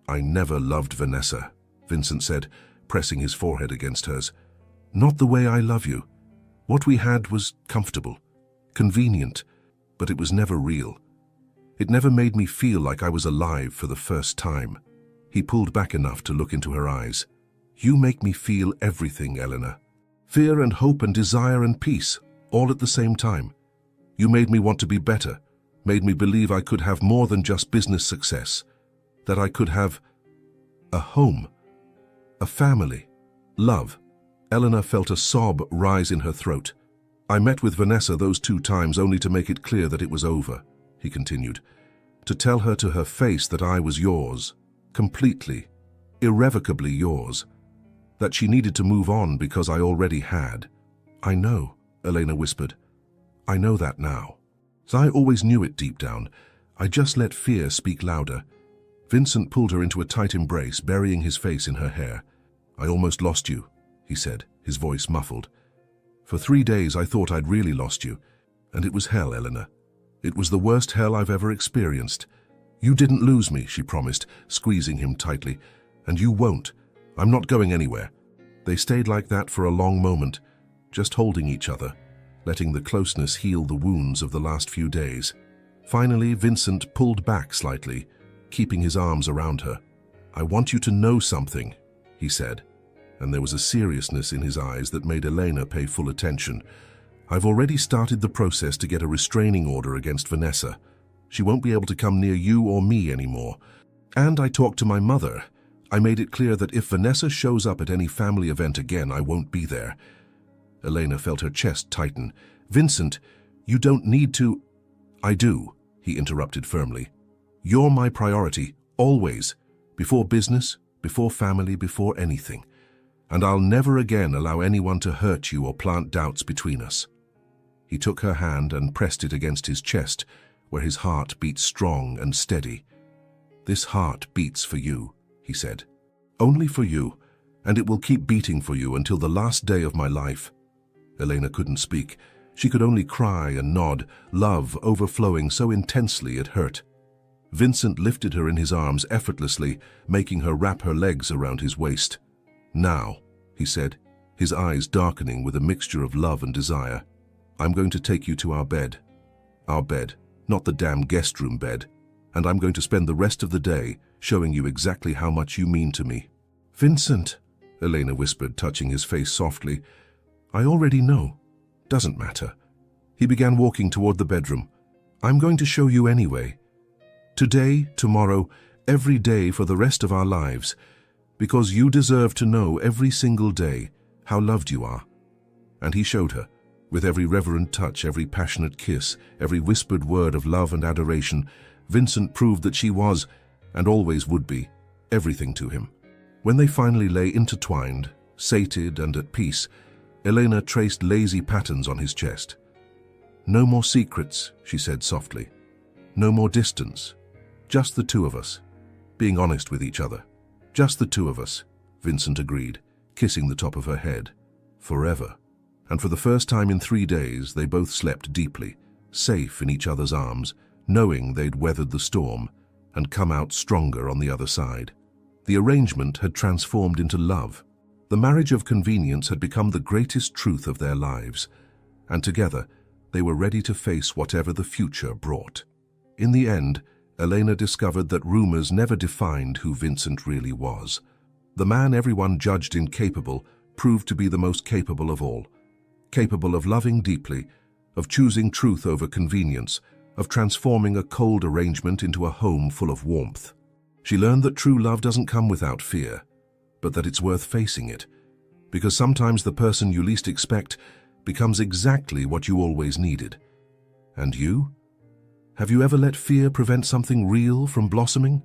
I never loved Vanessa, Vincent said, pressing his forehead against hers. Not the way I love you. What we had was comfortable, convenient, but it was never real. It never made me feel like I was alive for the first time. He pulled back enough to look into her eyes. You make me feel everything, Elena. Fear and hope and desire and peace, all at the same time. You made me want to be better, made me believe I could have more than just business success, that I could have a home, a family, love. Elena felt a sob rise in her throat. I met with Vanessa those 2 times only to make it clear that it was over, he continued. To tell her to her face that I was yours, completely, irrevocably yours. That she needed to move on because I already had. I know, Elena whispered. I know that now. So I always knew it deep down. I just let fear speak louder. Vincent pulled her into a tight embrace, burying his face in her hair. I almost lost you, he said, his voice muffled. For 3 days I thought I'd really lost you, and it was hell, Elena. It was the worst hell I've ever experienced. You didn't lose me, she promised, squeezing him tightly. And you won't. I'm not going anywhere. They stayed like that for a long moment, just holding each other, letting the closeness heal the wounds of the last few days. Finally, Vincent pulled back slightly, keeping his arms around her. I want you to know something, he said, and there was a seriousness in his eyes that made Elena pay full attention. I've already started the process to get a restraining order against Vanessa. She won't be able to come near you or me anymore. And I talked to my mother. I made it clear that if Vanessa shows up at any family event again, I won't be there. Elena felt her chest tighten. Vincent, you don't need to... I do, he interrupted firmly. You're my priority, always. Before business, before family, before anything. And I'll never again allow anyone to hurt you or plant doubts between us. He took her hand and pressed it against his chest, where his heart beat strong and steady. This heart beats for you, he said. Only for you, and it will keep beating for you until the last day of my life. Elena couldn't speak. She could only cry and nod, love overflowing so intensely it hurt. Vincent lifted her in his arms effortlessly, making her wrap her legs around his waist. Now, he said, his eyes darkening with a mixture of love and desire, I'm going to take you to our bed. Our bed, not the damn guest room bed. And I'm going to spend the rest of the day showing you exactly how much you mean to me. Vincent, Elena whispered, touching his face softly. I already know. Doesn't matter. He began walking toward the bedroom. I'm going to show you anyway. Today, tomorrow, every day for the rest of our lives. Because you deserve to know every single day how loved you are. And he showed her, With every reverent touch, every passionate kiss, every whispered word of love and adoration, Vincent proved that she was, and always would be, everything to him. When they finally lay intertwined, sated and at peace, Elena traced lazy patterns on his chest. "No more secrets," she said softly. "No more distance. Just the two of us, being honest with each other. Just the two of us," Vincent agreed, kissing the top of her head. Forever. And for the first time in 3 days, they both slept deeply, safe in each other's arms, knowing they'd weathered the storm and come out stronger on the other side. The arrangement had transformed into love. The marriage of convenience had become the greatest truth of their lives, and together they were ready to face whatever the future brought. In the end, Elena discovered that rumors never defined who Vincent really was. The man everyone judged incapable proved to be the most capable of all. Capable of loving deeply, of choosing truth over convenience, of transforming a cold arrangement into a home full of warmth. She learned that true love doesn't come without fear, but that it's worth facing it, because sometimes the person you least expect becomes exactly what you always needed. And you? Have you ever let fear prevent something real from blossoming?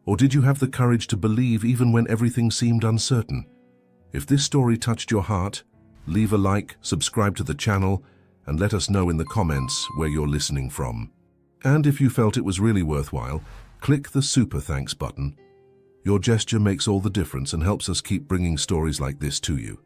Or did you have the courage to believe even when everything seemed uncertain? If this story touched your heart, leave a like, subscribe to the channel, and let us know in the comments where you're listening from. And if you felt it was really worthwhile, click the Super Thanks button. Your gesture makes all the difference and helps us keep bringing stories like this to you.